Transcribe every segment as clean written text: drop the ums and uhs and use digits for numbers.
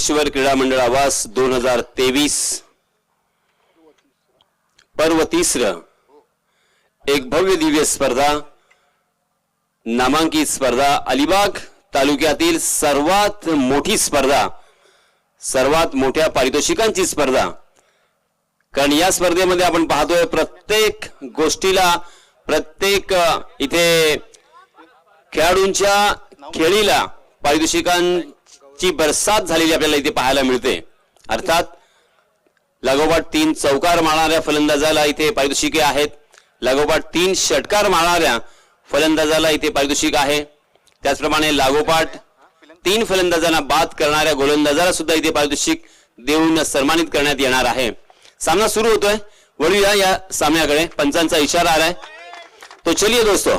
सिद्धेश्वर क्रीडा मंडळ आवास 2023 पर्व तिसरं एक भव्य दिव्य स्पर्धा, नामांकित स्पर्धा, अलिबाग तालुक्यातील सर्वात मोठी स्पर्धा, सर्वात मोठ्या पारितोषिकांची स्पर्धा. कारण या स्पर्धेमध्ये आपण पाहतोय प्रत्येक गोष्टीला, प्रत्येक इथे खेळाडूंच्या खेळीला पारितोषिकांची बरसात झालेली आपल्याला इथे पाहायला मिळते. अर्थात लागोपाठ 3 चौकार मारणाऱ्या फलंदाजाला इथे पारितोषिके आहेत, लागोपाठ 3 षटकार मारणाऱ्या फलंदाजाला इथे पारितोषिक आहे. त्याचप्रमाणे लागोपाठ 3 फलंदाजांना बाद करणाऱ्या गोलंदाजाला सुद्धा इथे पारितोषिक देऊन सन्मानित करण्यात येणार आहे. सामना सुरू होतोय, वळूया या सामन्याकडे. पंचांचा इशारा आलाय तो चलिए दोस्तों.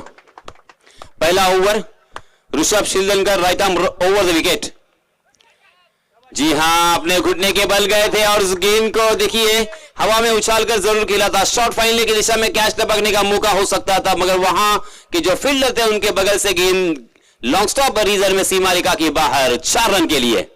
पहला over, Rishabh Shildankar right arm over the wicket. जी हां, अपने घुटने के बल गए थे और उस गेंद को देखिए हवा में उछालकर जरूर खेला था. शॉर्ट फाइनल की दिशा में कैच टपकने का मौका हो सकता था, मगर वहां के जो फील्डर थे उनके बगल से गेंद लॉन्ग स्टॉप रीजन में सीमा रेखा के बाहर 4 रन के लिए.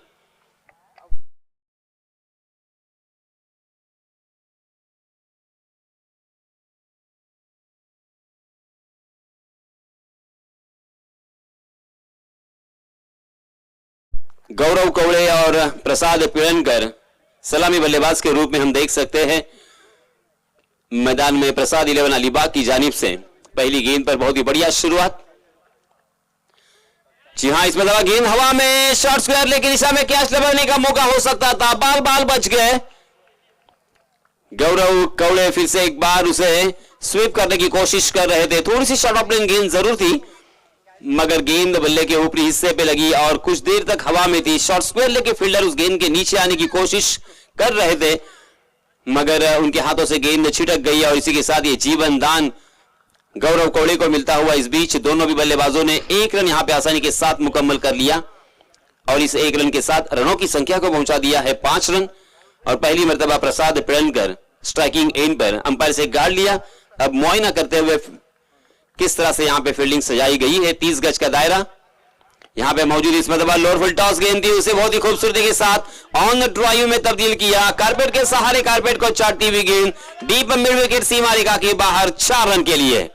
गौरव कवड़े और प्रसाद पिळनकर सलामी बल्लेबाज के रूप में हम देख सकते हैं. मैदान में प्रसाद 11 अलीबाग की जानिब से पहली गेंद पर बहुत ही बढ़िया शुरुआत. जी हां, इसमें दबा गेंद हवा में, शॉर्ट स्क्वायर लेग की दिशा में कैच लगाने का मौका हो सकता था, बाल बच गए. गौरव कवड़े फिर से एक बार उसे स्वीप करने की कोशिश कर रहे थे. थोड़ी सी शॉर्ट ऑफ प्लेन गेंद जरूर थी, मगर गेंद बल्ले के ऊपरी हिस्से पे लगी और कुछ देर तक हवा में थी. शॉर्ट स्क्वायर लेके फील्डर उस गेंद के नीचे आने की कोशिश कर रहे थे, मगर उनके हाथों से गेंद छिटक गई और इसी के साथ ये जीवन दान गौरव कवड़े को मिलता हुआ. इस बीच दोनों भी बल्लेबाजों ने 1 रन यहां पे आसानी के साथ मुकम्मल कर लिया और इस 1 रन के साथ रनों की संख्या को पहुंचा दिया है 5 रन. और पहली मर्तबा प्रसाद पिळनकर स्ट्राइकिंग एंड पर अंपायर से गाड़ लिया. अब मुआयना करते हुए किस तरह से यहां पे फील्डिंग सजाई गई है. 30 गज का दायरा यहां पे मौजूद. इस मर्तबा लोअर फुल टॉस गेंद थी, उसे बहुत ही खूबसूरती के साथ ऑन द ड्राइव में तब्दील किया. कारपेट के सहारे कारपेट को चाटती हुई गेंद डीप मिड विकेट सीमा रेखा के बाहर 4 रन के लिए.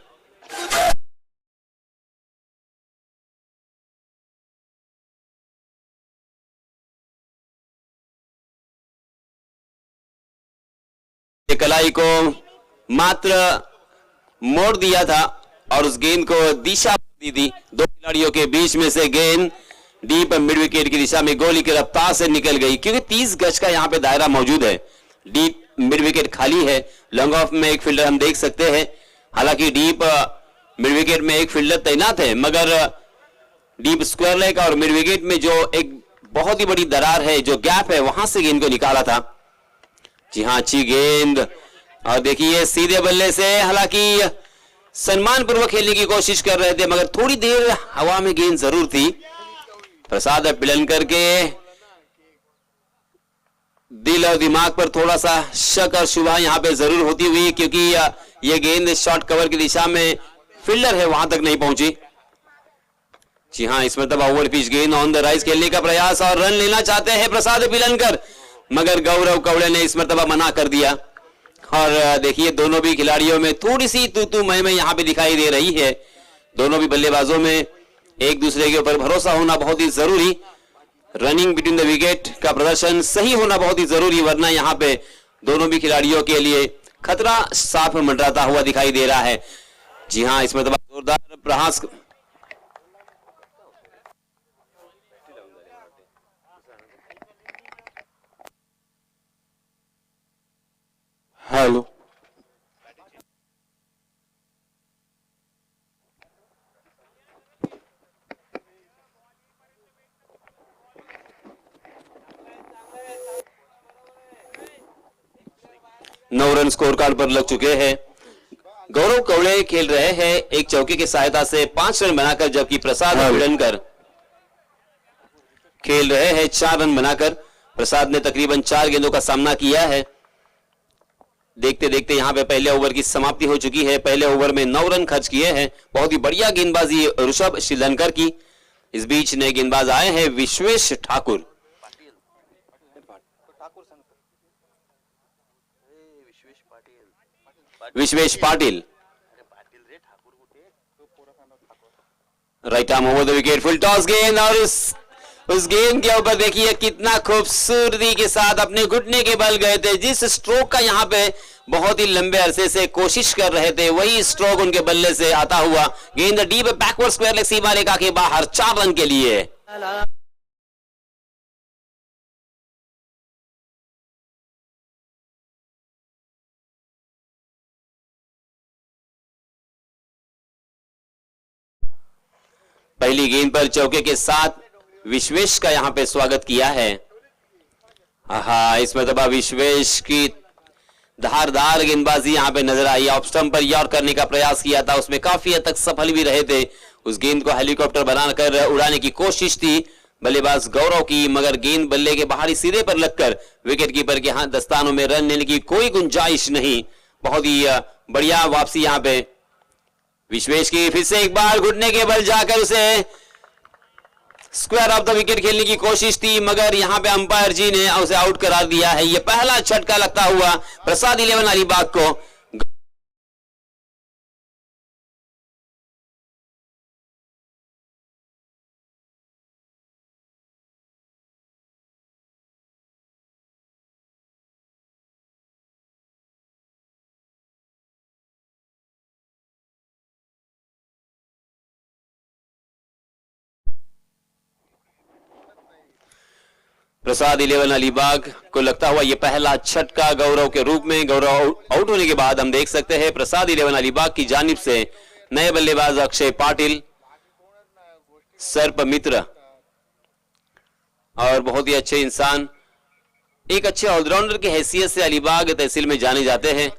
कलाई को मात्र मोड़ दिया था और उस गेंद को दिशा दी थी. 2 खिलाड़ियों के बीच में से गेंद डीप मिड विकेट की दिशा में गोली की रफ्तार से निकल गई, क्योंकि 30 गज का यहां पे दायरा मौजूद है. डीप मिड विकेट खाली है. लॉन्ग ऑफ में एक फील्डर हम देख सकते हैं. हालांकि डीप मिड विकेट में एक फील्डर तैनात है, मगर डीप स्क्वायर लेग और मिड विकेट में जो एक बहुत ही बड़ी दरार है, जो गैप है, वहां से गेंद को निकाला था. जी हां, अच्छी गेंद और देखिए सीधे बल्ले से, हालांकि सम्मान पूर्वक खेलने की कोशिश कर रहे थे, मगर थोड़ी देर हवा में गेंद जरूर थी. प्रसाद पिळनकर के दिल और दिमाग पर थोड़ा सा शक और शुबा यहां पे जरूर होती हुई, क्योंकि यह गेंद शॉर्ट कवर की दिशा में फील्डर है वहां तक नहीं पहुंची. जी हां, इस मर्तबा ओवर पिच गेंद ऑन द राइज खेलने का प्रयास और रन लेना चाहते हैं प्रसाद पिळनकर, मगर गौरव कवड़े ने इस मर्तबा मना कर दिया. और देखिए दोनों भी खिलाड़ियों में थोड़ी सी तू मैं यहां पे दिखाई दे रही है. दोनों भी बल्लेबाजों में एक दूसरे के ऊपर भरोसा होना बहुत ही जरूरी, रनिंग बिटवीन द विकेट का प्रदर्शन सही होना बहुत ही जरूरी, वरना यहां पे दोनों भी खिलाड़ियों के लिए खतरा साफ मंडराता हुआ दिखाई दे रहा है. जी हां, इसमें जोरदार प्रहास. हेलो, नौ रन स्कोर कार्ड पर लग चुके हैं. गौरव कवड़े खेल रहे हैं एक चौके की सहायता से 5 रन बनाकर, जबकि प्रसाद पिळनकर खेल रहे हैं 4 रन बनाकर. प्रसाद ने तकरीबन 4 गेंदों का सामना किया है. देखते देखते यहां पे पहले ओवर की समाप्ति हो चुकी है. पहले ओवर में 9 रन खर्च किए हैं. बहुत ही बढ़िया गेंदबाजी ऋषभ शिलदनकर की. इस बीच नए गेंदबाज आए हैं Vishwesh Thakur. Vishwesh Patil, right arm over the wicket, full toss गेंद और उस गेंद के ऊपर देखिए कितना खूबसूरती के साथ अपने घुटने के बल गए थे। जिस स्ट्रोक का यहाँ पे बहुत ही लंबे अरसे से कोशिश कर रहे थे, वही स्ट्रोक उनके बल्ले से आता हुआ। गेंद डीप बैकवर्ड स्क्वायर लेग सीमा रेखा के बाहर, 4 रन के लिए। पहली गेंद पर चौके के साथ विश्वेश का यहां पे स्वागत किया है। आहा, इस मरतबा विश्वेश की धारदार गेंदबाजी यहां पे नजर आई। ऑफ स्टंप पर यॉर्क करने का प्रयास किया था, उसमें काफी हद तक सफल भी रहे थे। उस गेंद को हेलीकॉप्टर बनाकर उड़ाने की कोशिश थी बल्लेबाज गौरव की, मगर गेंद बल्ले के बाहरी सिरे पर लगकर विकेट कीपर के हाथ दस्तानों में रन लेने की कोई गुंजाइश नहीं। बहुत ही बढ़िया वापसी यहां पे विश्वेश की। फिर से एक बार घुटने के बल जाकर उसे स्क्वायर ऑफ द विकेट खेलने की कोशिश थी, मगर यहां पे अंपायर जी ने उसे आउट करार दिया है। यह पहला झटका लगता हुआ प्रसाद 11 अलीबाग को। प्रसाद 11 अलीबाग को लगता हुआ यह पहला छटका गौरव के रूप में। गौरव आउट होने के बाद हम देख सकते हैं प्रसाद 11 अलीबाग की जानिब से नए बल्लेबाज अक्षय पाटिल, सर्प मित्र और बहुत ही अच्छे इंसान, एक अच्छे ऑलराउंडर की हैसियत से अलीबाग तहसील में जाने जाते हैं।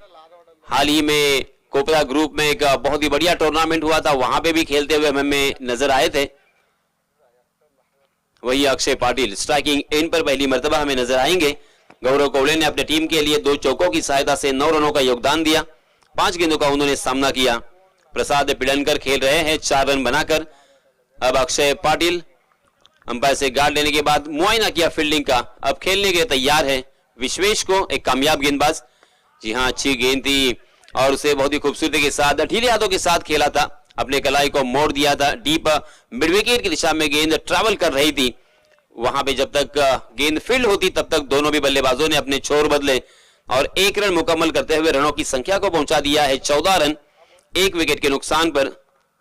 हाल ही में कोपरा ग्रुप में एक बहुत ही बढ़िया टूर्नामेंट हुआ था, वहां पे भी खेलते हुए हमें नजर आए थे। वही अक्षय पाटिल स्ट्राइकिंग एंड पर पहली मर्तबा हमें नजर आएंगे। गौरव कोवले ने अपने टीम के लिए 2 चौकों की सहायता से 9 रनों का योगदान दिया। 5 गेंदों का उन्होंने सामना किया। प्रसाद पिड़नकर खेल रहे हैं 4 रन बनाकर। अब अक्षय पाटिल अंपायर से गार्ड लेने के बाद मुआयना किया फील्डिंग का, अब खेलने के लिए तैयार है। विश्वेश को एक कामयाब गेंदबाज, जी हाँ अच्छी गेंद थी और उसे बहुत ही खूबसूरती के साथ ढीले हाथों के साथ खेला था, अपने कलाई को मोड़ दिया था। डीप मिड विकेट की दिशा में गेंद ट्रैवल कर रही थी, वहां पे जब तक गेंद फील्ड होती तब तक दोनों भी बल्लेबाजों ने अपने छोर बदले और 1 रन मुकम्मल करते हुए रनों की संख्या को पहुंचा दिया है 14 रन 1 विकेट के नुकसान पर।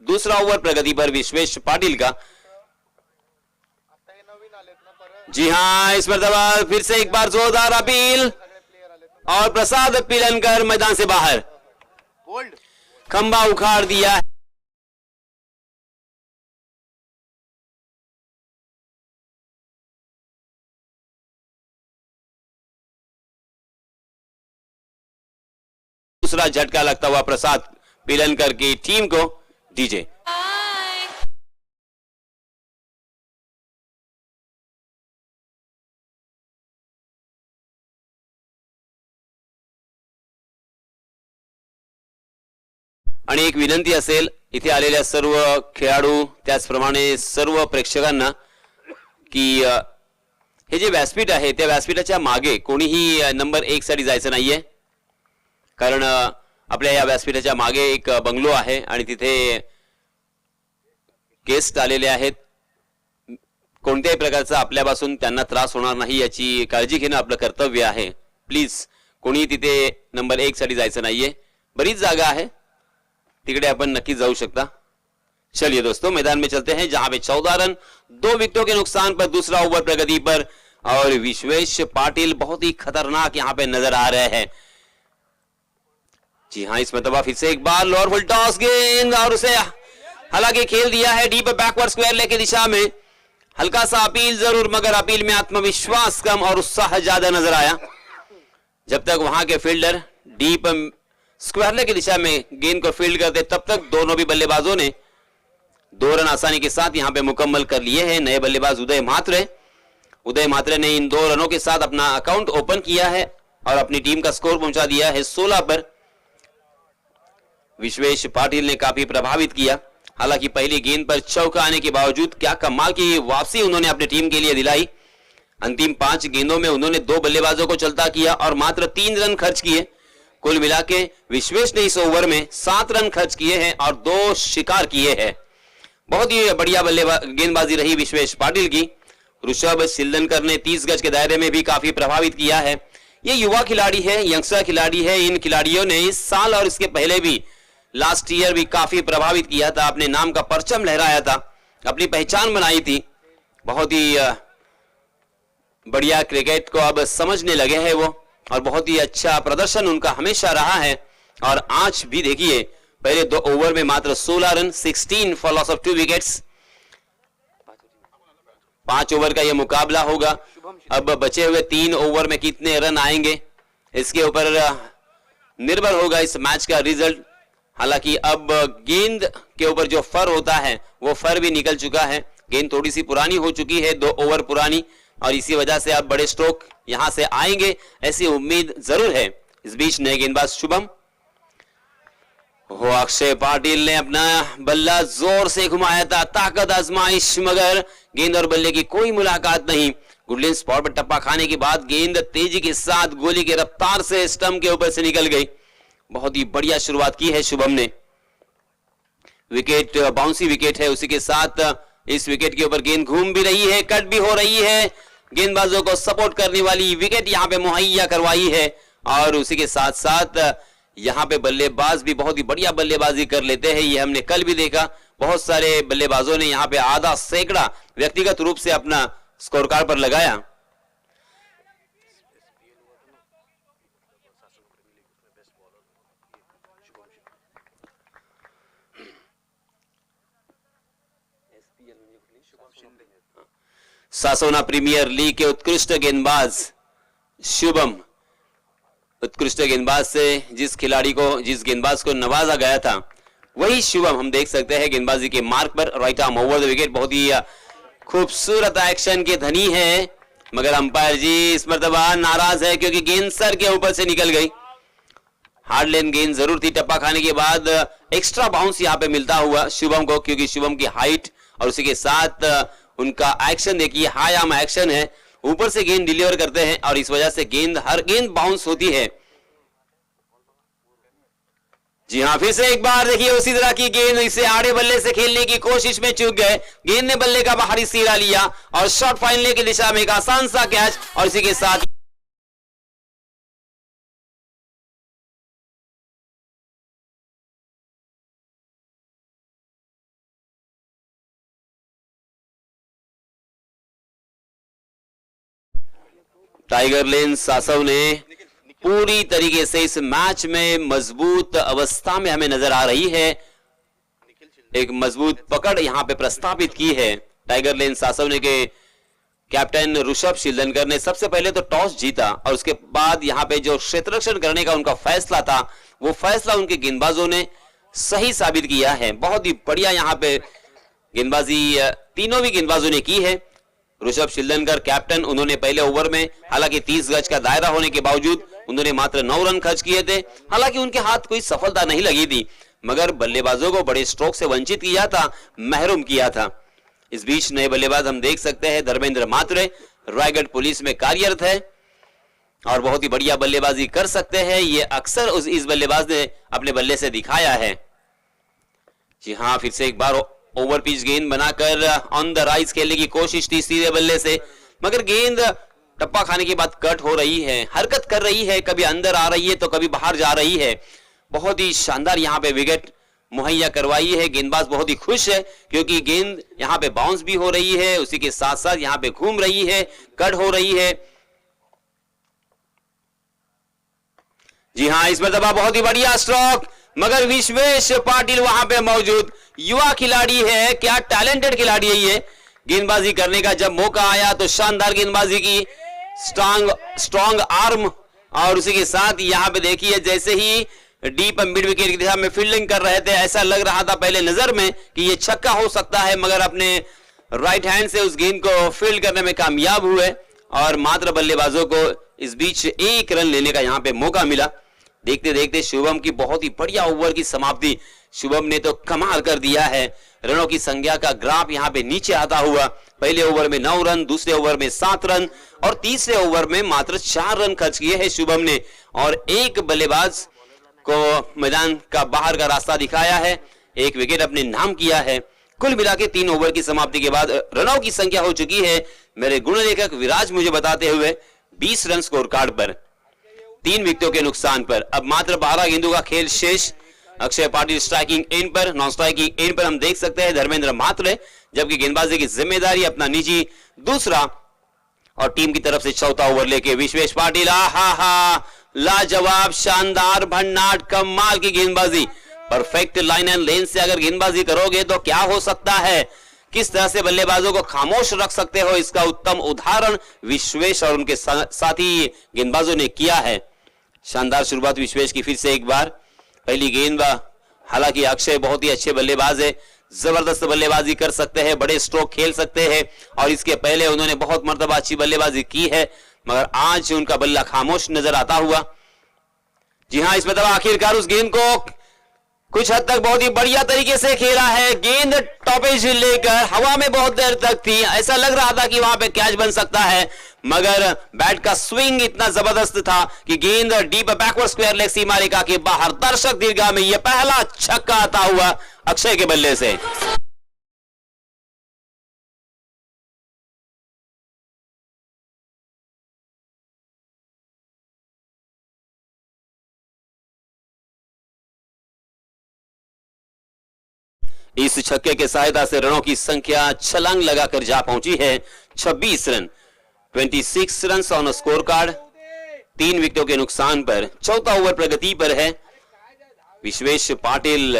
दूसरा ओवर प्रगति पर विश्वेश पाटिल का। जी हां, इस मरतबा फिर से एक बार जोरदार अपील और प्रसाद पिलनकर मैदान से बाहर, खंबा उखाड़ दिया। दूसरा झटका लगता हुआ प्रसाद पिलनकर की टीम को। डीजे आणि एक विनंती असेल इथे आलेल्या सर्व खेळाडू त्याचप्रमाणे सर्व प्रेक्षकांना की हे जे व्यासपीठ आहे त्या व्यासपीठाच्या मागे कोणीही नंबर 1 साठी जायचं नाहीये, कारण आपल्या या व्यासपीठाच्या मागे एक बंगलो आहे आणि तिथे गेस्ट आलेले आहेत। कोणत्याही प्रकारचा आपल्यापासून त्यांना त्रास होणार नाही याची काळजी घेणं आपलं कर्तव्य आहे। प्लीज कोणी तिथे नंबर 1 साठी जायचं नाहीये, बरीच जागा आहे, तिकडे आपण नक्की जाऊ शकता। चलिए दोस्तों, मैदान में चलते हैं जहां पे 14 रन 2 विकेटों के नुकसान पर दूसरा ओवर प्रगति पर और विश्वेश पाटिल बहुत ही खतरनाक यहां पे नजर आ रहे हैं। जी हां, इस मरतबा फिर से एक बार लोअर फुल टॉस गेंद और उसे हालांकि खेल दिया है डीप बैकवर्ड स्क्वायर लेग की दिशा में। हल्का सा अपील जरूर, मगर अपील में आत्मविश्वास कम और उत्साह ज्यादा नजर आया। जब तक वहां के फील्डर डीप स्क्वायर लेग की दिशा में गेंद को फील्ड करते तब तक दोनों भी बल्लेबाजों ने 2 रन आसानी के साथ यहां पे मुकम्मल कर लिए हैं। नए बल्लेबाज उदय मात्रे ने इन 2 रनों के साथ अपना अकाउंट ओपन किया है और अपनी टीम का स्कोर पहुंचा दिया है 16 पर। विश्वेश पाटिल ने काफी प्रभावित किया, हालांकि पहली गेंद पर चौका आने के बावजूद क्या कमाल की वापसी उन्होंने अपनी टीम के लिए दिलाई। अंतिम 5 गेंदों में उन्होंने 2 बल्लेबाजों को चलता किया और मात्र 3 रन खर्च किए। कुल मिला के विश्वेश ने इस ओवर में 7 रन खर्च किए हैं और 2 शिकार किए हैं। बहुत ही बढ़िया गेंदबाजी रही विश्वेश पाटिल की। ऋषभ शिल्दनकर ने 30 गज के दायरे में भी काफी प्रभावित किया है। ये युवा खिलाड़ी है, यंगस्टर खिलाड़ी है। इन खिलाड़ियों ने इस साल और इसके पहले भी लास्ट ईयर भी काफी प्रभावित किया था, अपने नाम का परचम लहराया था, अपनी पहचान बनाई थी। बहुत ही बढ़िया क्रिकेट को अब समझने लगे हैं वो और बहुत ही अच्छा प्रदर्शन उनका हमेशा रहा है। और आज भी देखिए पहले 2 ओवर में मात्र 16 run, 16 for loss of 2 wickets. 5 over का यह मुकाबला होगा। अब बचे हुए 3 ओवर में कितने रन आएंगे इसके ऊपर निर्भर होगा इस मैच का रिजल्ट। हालांकि अब गेंद के ऊपर जो फर होता है वो फर भी निकल चुका है। गेंद थोड़ी सी पुरानी हो चुकी है, 2 ओवर पुरानी, और इसी वजह से अब बड़े स्ट्रोक यहां से आएंगे ऐसी उम्मीद जरूर है। इस बीच नए गेंदबाज शुभम अक्षय पाटिल ने अपना बल्ला जोर से घुमाया था, ताकत आजमाइश, मगर गेंद और बल्ले की कोई मुलाकात नहीं। गुडलिन स्पॉट पर टप्पा खाने के बाद गेंद तेजी के साथ गोली की रफ्तार से स्टंप के ऊपर से निकल गई। बहुत ही बढ़िया शुरुआत की है शुभम ने। विकेट बाउंसी विकेट है, उसी के साथ इस विकेट के ऊपर गेंद घूम भी रही है, कट भी हो रही है। गेंदबाजों को सपोर्ट करने वाली विकेट यहां पे मुहैया करवाई है और उसी के साथ साथ यहां पे बल्लेबाज भी बहुत ही बढ़िया बल्लेबाजी कर लेते हैं। ये हमने कल भी देखा, बहुत सारे बल्लेबाजों ने यहां पे आधा सैकड़ा व्यक्तिगत रूप से अपना स्कोर कार्ड पर लगाया। सासोना प्रीमियर लीग के उत्कृष्ट गेंदबाज शुभम, उत्कृष्ट गेंदबाज से जिस गेंदबाज को नवाजा गया था वही शुभम हम देख सकते हैं गेंदबाजी के मार्क पर right arm over the wicket. बहुत ही खूबसूरत एक्शन के धनी है, मगर अंपायर जी इस मर्तबा नाराज है क्योंकि गेंद सर के ऊपर से निकल गई। हार्ड लेन गेंद जरूर थी, टप्पा खाने के बाद एक्स्ट्रा बाउंस यहां पे मिलता हुआ शुभम को, क्योंकि शुभम की हाइट और उसी के साथ उनका एक्शन देखिए, हाई आर्म एक्शन है, ऊपर से गेंद डिलीवर करते हैं और इस वजह से हर गेंद बाउंस होती है। जी हां, फिर से एक बार देखिए उसी तरह की गेंद, इसे आड़े बल्ले से खेलने की कोशिश में चूक गए। गेंद ने बल्ले का बाहरी सिरा लिया और शॉट फाइनल की दिशा में एक आसान सा कैच और इसी के साथ टाइगर लेन सासव ने पूरी तरीके से इस मैच में मजबूत अवस्था में हमें नजर आ रही है। एक मजबूत पकड़ यहां पे प्रस्तावित की है टाइगर लेन सासव ने के कैप्टन ऋषभ शिल्दनकर ने। सबसे पहले तो टॉस जीता और उसके बाद यहां पे जो क्षेत्ररक्षण करने का उनका फैसला था वो फैसला उनके गेंदबाजों ने सही साबित किया है। बहुत ही बढ़िया यहां पे गेंदबाजी तीनों भी गेंदबाजों ने की है। ऋषभ शिल्दनकर कैप्टन, उन्होंने पहले ओवर में हालांकि 30 गज का दायरा होने के बावजूद उन्होंने मात्र 9 रन खर्च किए थे। हालांकि उनके हाथ कोई सफलता नहीं लगी थी, मगर बल्लेबाजों को बड़े स्ट्रोक से वंचित किया था, महरूम किया था। इस बीच नए बल्लेबाज हम देख सकते हैं धर्मेंद्र मात्रे, रायगढ़ पुलिस में कार्यरत है और बहुत ही बढ़िया बल्लेबाजी कर सकते हैं। ये अक्सर इस बल्लेबाज ने अपने बल्ले से दिखाया है। जी हाँ, फिर से एक बार ओवर पिच गेंद बनाकर ऑन द राइज खेलने की कोशिश थी सीधे बल्ले से, मगर गेंद टप्पा खाने के बाद कट हो रही है, हरकत कर रही है, कभी अंदर आ रही है तो कभी बाहर जा रही है। बहुत ही शानदार यहां पे विकेट मुहैया करवाई है। गेंदबाज बहुत ही खुश है क्योंकि गेंद यहां पे बाउंस भी हो रही है, उसी के साथ साथ यहां पे घूम रही है, कट हो रही है। जी हां, इस मरतबा बहुत ही बढ़िया स्ट्रोक, मगर विश्वेश पाटिल वहां पे मौजूद, युवा खिलाड़ी है, क्या टैलेंटेड खिलाड़ी है ये। गेंदबाजी करने का जब मौका आया तो शानदार गेंदबाजी की, स्ट्रॉन्ग आर्म और उसी के साथ यहां पे देखिए जैसे ही डीप मिड विकेट की दिशा में फील्डिंग कर रहे थे, ऐसा लग रहा था पहले नजर में कि ये छक्का हो सकता है, मगर अपने राइट हैंड से उस गेंद को फील्ड करने में कामयाब हुए और मात्र बल्लेबाजों को इस बीच 1 रन लेने का यहां पे मौका मिला। देखते देखते शुभम की बहुत ही बढ़िया ओवर की समाप्ति, शुभम ने तो कमाल कर दिया है। रनों की संख्या का ग्राफ यहां पे नीचे आता हुआ, पहले ओवर में 9 रन, दूसरे ओवर में 7 रन और तीसरे ओवर में मात्र 4 रन खर्च किए हैं शुभम ने और एक बल्लेबाज को मैदान का बाहर का रास्ता दिखाया है, एक विकेट अपने नाम किया है। कुल मिला के 3 ओवर की समाप्ति के बाद रनों की संख्या हो चुकी है मेरे गुणलेखक विराज मुझे बताते हुए 20 रन स्कोर कार्ड पर, 3 विकेटों के नुकसान पर। अब मात्र 12 गेंदों का खेल शेष। अक्षय पाटिल स्ट्राइकिंग एंड पर, नॉन स्ट्राइकिंग एंड पर हम देख सकते हैं धर्मेंद्र मात्र, जबकि गेंदबाजी की जिम्मेदारी अपना निजी दूसरा और टीम की तरफ से चौथा ओवर लेके विश्वेश पाटिल। आहा, लाजवाब, शानदार, भन्नाट, कमाल की गेंदबाजी। परफेक्ट लाइन एंड लेन से अगर गेंदबाजी करोगे तो क्या हो सकता है, किस तरह से बल्लेबाजों को खामोश रख सकते हो, इसका उत्तम उदाहरण विश्वेश और उनके साथी गेंदबाजों ने किया है। शानदार शुरुआत विश्वेश की फिर से एक बार, पहली गेंद। हालांकि अक्षय बहुत ही अच्छे बल्लेबाज है, जबरदस्त बल्लेबाजी कर सकते हैं, बड़े स्ट्रोक खेल सकते हैं और इसके पहले उन्होंने बहुत मर्तबा अच्छी बल्लेबाजी की है, मगर आज उनका बल्ला खामोश नजर आता हुआ। जी हां, इस मतलब आखिरकार उस गेंद को कुछ हद तक बहुत ही बढ़िया तरीके से खेला है। गेंद टॉपेज लेकर हवा में बहुत देर तक थी, ऐसा लग रहा था कि वहां पे कैच बन सकता है, मगर बैट का स्विंग इतना जबरदस्त था कि गेंद डीप बैकवर्ड स्क्वायर लेग सीमा रेखा के बाहर। दर्शक दीर्घा में यह पहला छक्का आता हुआ अक्षय के बल्ले से। इस छक्के के सहायता से रनों की संख्या छलांग लगाकर जा पहुंची है 26 run, 26 run on score card, 3 विकेटों के नुकसान पर। चौथा ओवर प्रगति पर है। विश्वेश पाटिल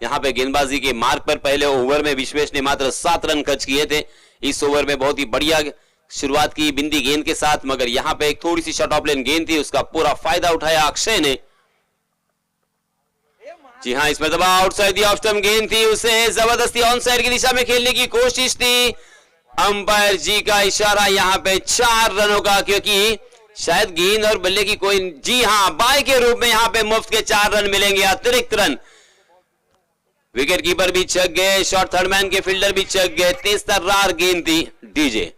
यहां पे गेंदबाजी के मार्ग पर। पहले ओवर में विश्वेश ने मात्र 7 रन खर्च किए थे। इस ओवर में बहुत ही बढ़िया शुरुआत की बिंदी गेंद के साथ, मगर यहां पे एक थोड़ी सी शॉर्ट ऑफ लेन गेंद थी, उसका पूरा फायदा उठाया अक्षय ने। जी हां, इसमें दबा आउटसाइड दी ऑफ स्टंप गेंद थी, उसे जबरदस्ती ऑन साइड की दिशा में खेलने की कोशिश थी। अंपायर जी का इशारा यहां पे 4 रनों का, क्योंकि शायद गेंद और बल्ले की कोई, जी हां, बाय के रूप में यहां पे मुफ्त के 4 रन मिलेंगे, अतिरिक्त रन। विकेट कीपर भी चक गए, शॉर्ट थर्ड मैन के फील्डर भी चक गए। तेज तर्रार गेंद थी डीजे।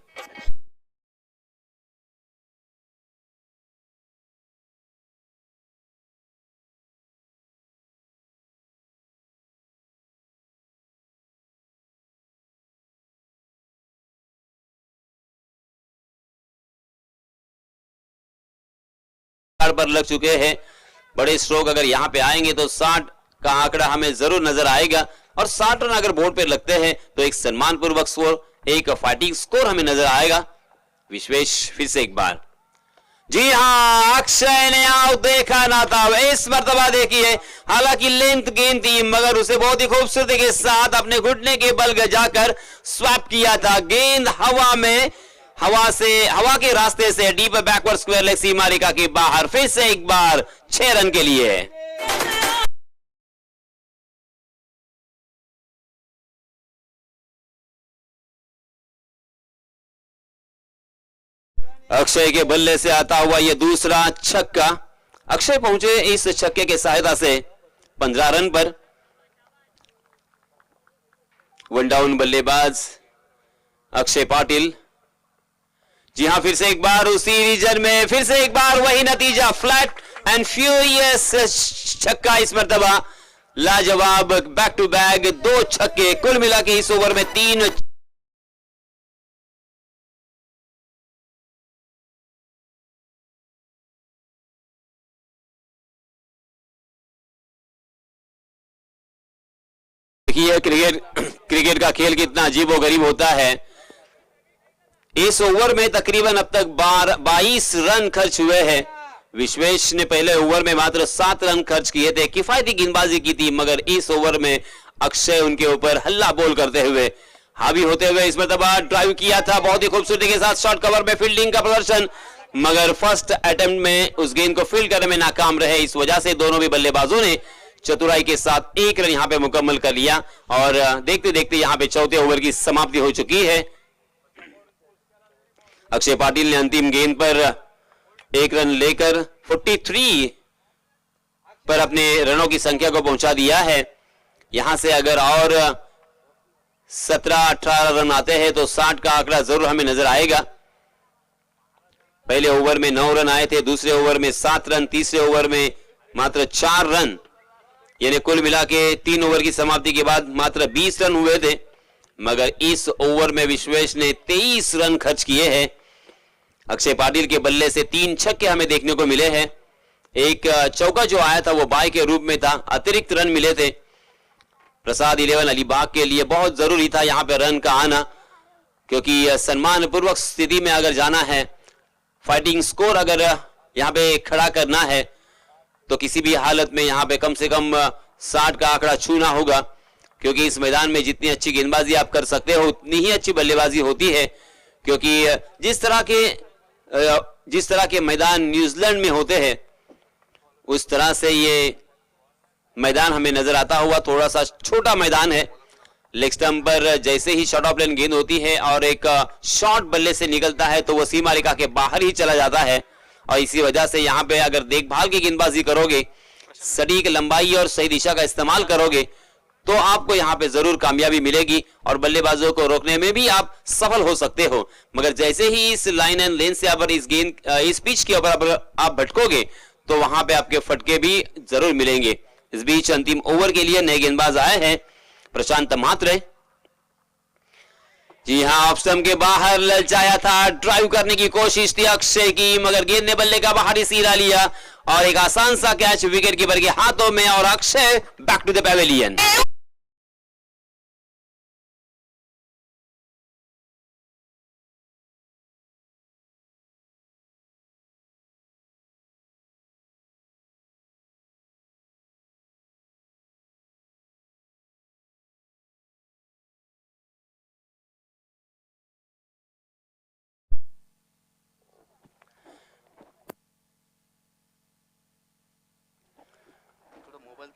पर लग चुके हैं, बड़े स्ट्रोक अगर यहां पे आएंगे तो 60 का आंकड़ा हमें जरूर नजर आएगा, और 60 रन अगर बोर्ड पे लगते हैं तो एक सम्मानपूर्वक स्कोर, एक फाइटिंग स्कोर हमें नजर आएगा। विश्वेश फिर से एक बार, जी हां, अक्षय ने आउट देखा ना था, इस मर्तबा देखिए, हालांकि लेंथ गेंद थी मगर उसे बहुत ही खूबसूरती के साथ अपने घुटने के बल जाकर स्वैप किया था। गेंद हवा में, हवा के रास्ते से डीप बैकवर्ड स्क्वायर लेग सीमा रेखा के बाहर। फिर से एक बार 6 रन के लिए। अक्षय के बल्ले से आता हुआ यह दूसरा छक्का। अक्षय पहुंचे इस छक्के के सहायता से 15 रन पर। वन डाउन बल्लेबाज अक्षय पाटिल। जी हां, फिर से एक बार उसी रीजन में, फिर से एक बार वही नतीजा, फ्लैट एंड फ्यूरियस छक्का इस मर्तबा। लाजवाब बैक टू बैक 2 छक्के, कुल मिला के इस ओवर में 3। देखिए क्रिकेट का खेल कितना अजीबो गरीब होता है। इस ओवर में तकरीबन अब तक 22 रन खर्च हुए हैं। विश्वेश ने पहले ओवर में मात्र 7 रन खर्च किए थे, किफायती गेंदबाजी की थी, मगर इस ओवर में अक्षय उनके ऊपर हल्ला बोल करते हुए, हावी होते हुए इस मर्तबा ड्राइव किया था, बहुत ही खूबसूरती के साथ शॉर्ट कवर में फील्डिंग का प्रदर्शन, मगर फर्स्ट अटेम्प्ट में उस गेंद को फील्ड करने में नाकाम रहे। इस वजह से दोनों भी बल्लेबाजों ने चतुराई के साथ 1 रन यहां पे मुकम्मल कर लिया, और देखते देखते यहां पे चौथे ओवर की समाप्ति हो चुकी है। अक्षय पाटिल ने अंतिम गेंद पर 1 रन लेकर 43 पर अपने रनों की संख्या को पहुंचा दिया है। यहां से अगर और 17-18 रन आते हैं तो 60 का आंकड़ा जरूर हमें नजर आएगा। पहले ओवर में 9 रन आए थे, दूसरे ओवर में 7 रन, तीसरे ओवर में मात्र 4 रन, यानी कुल मिला के 3 ओवर की समाप्ति के बाद मात्र 20 रन हुए थे, मगर इस ओवर में विश्वेश ने 23 रन खर्च किए हैं। अक्षय पाटिल के बल्ले से 3 छक्के हमें देखने को मिले हैं। एक चौका जो आया था वो बाय के रूप में था, अतिरिक्त रन मिले थे। प्रसाद 11 अलीबाग के लिए बहुत जरूरी था यहां पे रन का आना, क्योंकि सम्मानपूर्वक स्थिति में अगर जाना है, फाइटिंग स्कोर अगर यहां पे खड़ा करना है, तो किसी भी हालत में यहां पे कम से कम 60 का आंकड़ा छूना होगा, क्योंकि इस मैदान में जितनी अच्छी गेंदबाजी आप कर सकते हो उतनी ही अच्छी बल्लेबाजी होती है। क्योंकि जिस तरह के मैदान न्यूजीलैंड में होते हैं, उस तरह से ये मैदान हमें नजर आता हुआ थोड़ा सा छोटा मैदान है। लेग स्टंप पर जैसे ही शॉर्ट ऑफ लेन गेंद होती है और एक शॉट बल्ले से निकलता है तो वो सीमा रेखा के बाहर ही चला जाता है, और इसी वजह से यहां पे अगर देखभाल की गेंदबाजी करोगे, सटीक लंबाई और सही दिशा का इस्तेमाल करोगे, तो आपको यहां पे जरूर कामयाबी मिलेगी और बल्लेबाजों को रोकने में भी आप सफल हो सकते हो। मगर जैसे ही इस लाइन एंड लेन से अगर इस पिच के ऊपर आप भटकोगे तो वहां पे आपके फटके भी जरूर मिलेंगे। इस बीच अंतिम ओवर के लिए नए गेंदबाज आए हैं प्रशांत म्हात्रे। जी हां, ऑफ स्टंप के बाहर ललचाया था, ड्राइव करने की कोशिश थी अक्षय की, मगर गेंद ने बल्ले का बाहरी सिरा लिया और एक आसान सा कैच विकेट कीपर के हाथों में, और Akshay back to the pavilion.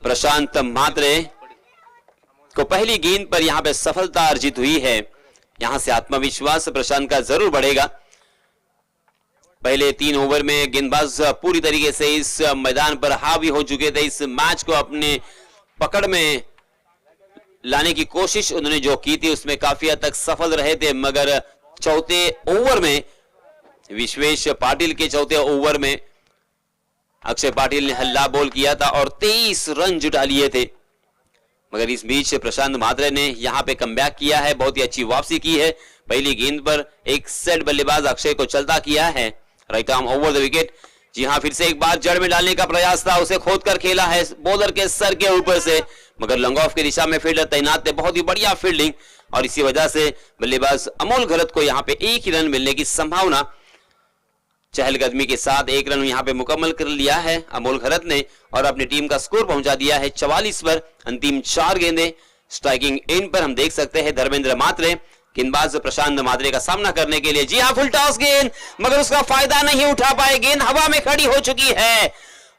Prashant Mhatre को पहली गेंद पर यहां पे सफलता अर्जित हुई है। यहां से आत्मविश्वास प्रशांत का जरूर बढ़ेगा। पहले 3 ओवर में गेंदबाज पूरी तरीके से इस मैदान पर हावी हो चुके थे। इस मैच को अपने पकड़ में लाने की कोशिश उन्होंने जो की थी उसमें काफी हद तक सफल रहे थे, मगर चौथे ओवर में विश्वेश पाटिल के चौथे ओवर में अक्षय पाटिल ने हल्ला बोल किया था और 23 रन जुटा लिए थे। मगर इस बीच प्रशांत म्हात्रे ने यहां पे कमबैक किया है, बहुत ही अच्छी वापसी की है। पहली गेंद पर एक सेट बल्लेबाज अक्षय को चलता किया है, right arm over the wicket. जी हां, फिर से एक बार जड़ में डालने का प्रयास था, उसे खोद कर खेला है बॉलर के सर के ऊपर से, मगर लॉन्ग ऑफ की दिशा में फील्डर तैनात थे, बहुत ही बढ़िया फील्डिंग, और इसी वजह से बल्लेबाज अमोल घरत को यहां पे एक ही रन मिलने की संभावना। चहलकदमी के साथ 1 रन यहां पे मुकम्मल कर लिया है अमोल घरत ने, और अपनी टीम का स्कोर पहुंचा दिया है 44 पर। अंतिम 4 गेंदें स्ट्राइकिंग एंड पर हम देख सकते हैं धर्मेंद्र म्हात्रे गेंदबाज प्रशांत म्हात्रे का सामना करने के लिए। जी हां, फुल टॉस गेंद, मगर उसका फायदा नहीं उठा पाए, गेंद हवा में खड़ी हो चुकी है।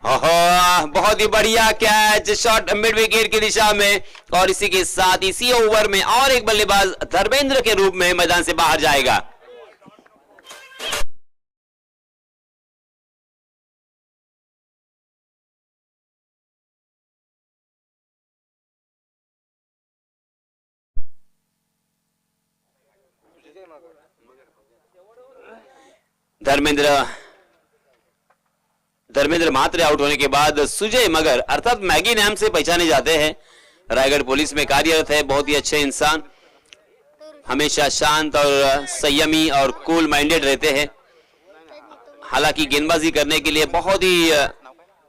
ओहो, बहुत ही बढ़िया कैच, शॉट मिड विकेट की दिशा में, और इसी के साथ इसी ओवर में और एक बल्लेबाज धर्मेंद्र के रूप में मैदान से बाहर जाएगा। धर्मेंद्र म्हात्रे आउट होने के बाद सुजय मगर अर्थात मैगी नाम से पहचाने जाते हैं, रायगढ़ पुलिस में कार्यरत है, बहुत ही अच्छे इंसान, हमेशा शांत और संयमी और कूल माइंडेड रहते हैं। हालांकि गेंदबाजी करने के लिए बहुत ही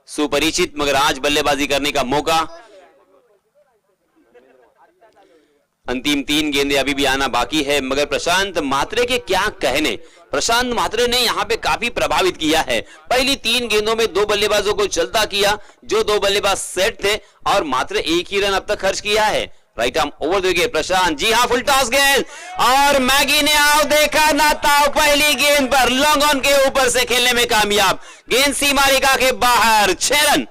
सुपरिचित, मगर आज बल्लेबाजी करने का मौका। अंतिम 3 गेंदें अभी भी आना बाकी है, मगर प्रशांत म्हात्रे के क्या कहने, प्रशांत म्हात्रे ने यहां पे काफी प्रभावित किया है। पहली 3 गेंदों में 2 बल्लेबाजों को चलता किया, जो 2 बल्लेबाज सेट थे, और मात्र 1 ही रन अब तक खर्च किया है। Right arm over the wicket Prashant, जी हां, फुल टॉस गेंद, और मैगी ने आओ देखा ना ताओ, पहली गेंद पर लॉन्ग ऑन के ऊपर से खेलने में कामयाब, गेंद सीमा रेखा के बाहर, 6 रन।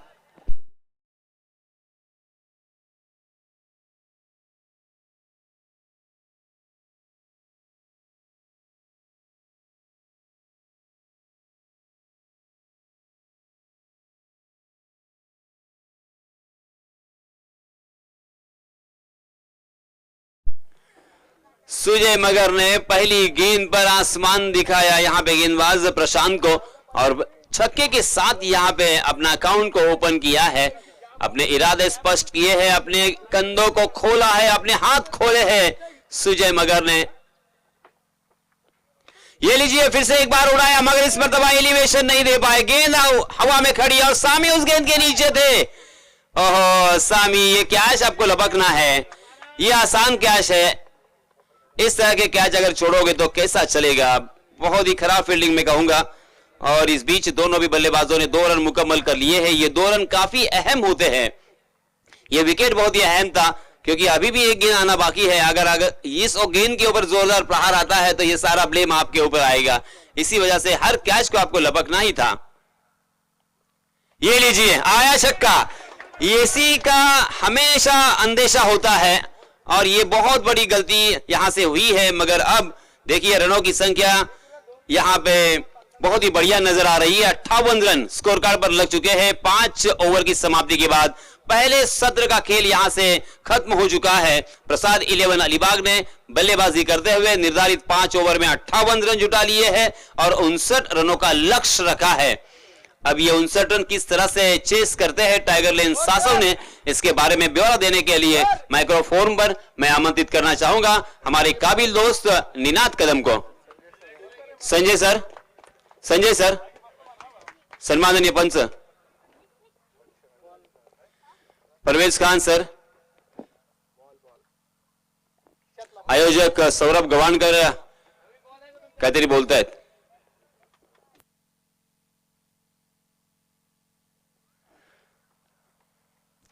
सुजय मगर ने पहली गेंद पर आसमान दिखाया यहां पे गेंदबाज प्रशांत को, और छक्के के साथ यहाँ पे अपना अकाउंट को ओपन किया है, अपने इरादे स्पष्ट किए हैं, अपने कंधों को खोला है, अपने हाथ खोले हैं सुजय मगर ने। ये लीजिए फिर से एक बार उड़ाया मगर इस मरतबा एलिवेशन नहीं दे पाए, गेंद हवा में खड़ी और सामी उस गेंद के नीचे थे। ओहो सामी, ये कैच आपको लपकना है, ये आसान कैच है। इस तरह के कैच अगर छोड़ोगे तो कैसा चलेगा, बहुत ही खराब फील्डिंग में कहूंगा। और इस बीच दोनों भी बल्लेबाजों ने 2 रन मुकम्मल कर लिए हैं। ये 2 रन काफी अहम होते हैं, ये विकेट बहुत ही अहम था क्योंकि अभी भी एक गेंद आना बाकी है। अगर इस गेंद के ऊपर जोरदार प्रहार आता है तो ये सारा ब्लेम आपके ऊपर आएगा, इसी वजह से हर कैच को आपको लपकना ही था। ये लीजिए आया छक्का, इसी का हमेशा अंदेशा होता है और ये बहुत बड़ी गलती यहां से हुई है। मगर अब देखिए रनों की संख्या यहां पे बहुत ही बढ़िया नजर आ रही है। 58 रन स्कोर कार्ड पर लग चुके हैं 5 ओवर की समाप्ति के बाद। पहले सत्र का खेल यहां से खत्म हो चुका है। प्रसाद 11 अलीबाग ने बल्लेबाजी करते हुए निर्धारित 5 ओवर में 58 रन जुटा लिए हैं और 59 रनों का लक्ष्य रखा है। अब ये 59 रन किस तरह से चेस करते हैं टाइगर लेन सासव ने, इसके बारे में ब्यौरा देने के लिए माइक्रोफोन पर मैं आमंत्रित करना चाहूंगा हमारे काबिल दोस्त निनाद कदम को। संजय सर, सम्माननीय पंच परवेज खान सर, आयोजक सौरभ गवाणकर काहीतरी बोलतायत।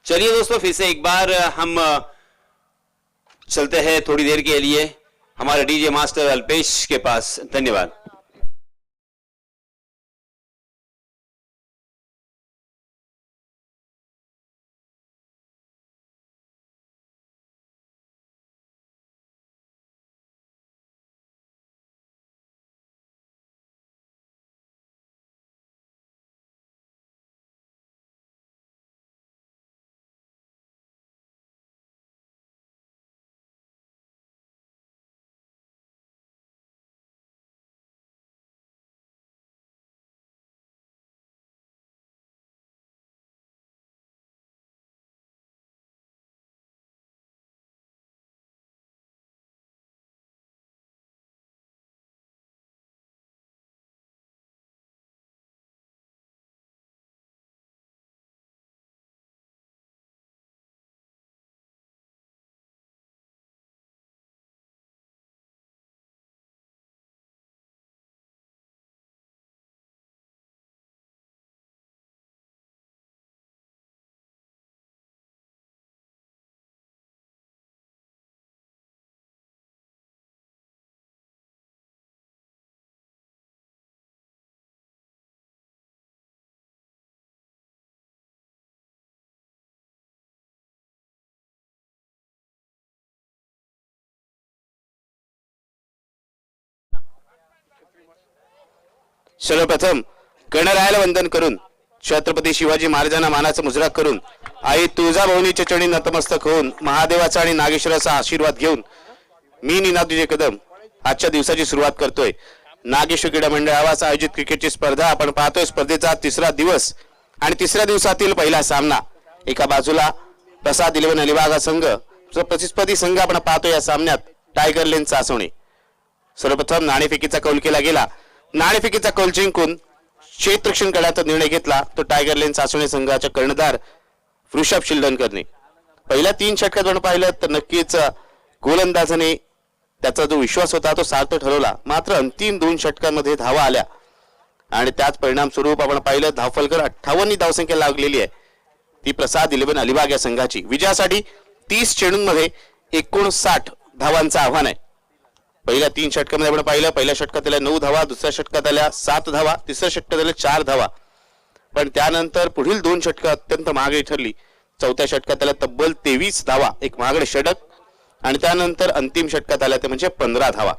चलिए दोस्तों फिर से एक बार हम चलते हैं थोड़ी देर के लिए हमारे डीजे मास्टर अल्पेश के पास। धन्यवाद। सर्वप्रथम गणरायाला वंदन करून छत्रपती शिवाजी महाराजांना मानाचा मुजरा करून आई तुळजाभवानीच्या चरणी नतमस्तक होऊन महादेवाचा आणि नागेश्वराचा आशीर्वाद घेऊन मी निनाद कदम आजच्या दिवसाची सुरुवात करतोय। नागेश्वर क्रीडा मंडळ आवाज आयोजित क्रिकेटची स्पर्धा आपण पाहतोय। स्पर्धेचा 3रा दिवस आणि 3ऱ्या दिवसातील पहिला सामना। एका बाजूला प्रसाद 11 अलिबाग संघ, प्रतिस्पर्धी संघ आपण पाहतोय। या सामन्यात टायगर लेन सासवणे। सर्वप्रथम नाणेफेकीचा कौल केला गेला। नाणेफेकीचा कौल जिंकून क्षेत्ररक्षण करण्याचा निर्णय घेतला तो टायगर लेन सासवणे संघाचा कर्णधार वृषभ शिल्डनकरने। पहिल्या 3 षटकात आपण पाहिलं तर नक्कीच गोलंदाजाने त्याचा जो विश्वास होता तो सार्थ ठरवला। मात्र अंतिम 2 षटकांमध्ये धावा आल्या आणि त्याच परिणाम स्वरूप आपण पाहिलं धावफलकर 58 धावसंख्या लागलेली आहे ती प्रसाद 11 अलिबाग या संघाची। विजयासाठी 30 चेंडूंमध्ये 59 धावांचं आव्हान आहे। पहिल्या 3 षटकामध्ये आपण पाहिलं पहिल्या षटकात आल्या 9 धावा, दुसऱ्या षटकात आल्या 7 धावा, तिसऱ्या षटकात आल्या 4 धावा। पण त्यानंतर पुढील 2 षटक अत्यंत महागडी ठरली। चौथ्या षटकात आल्या तब्बल 23 धावा, एक महागडे षटक आणि त्यानंतर अंतिम षटकात आल्या ते म्हणजे 15 धावा।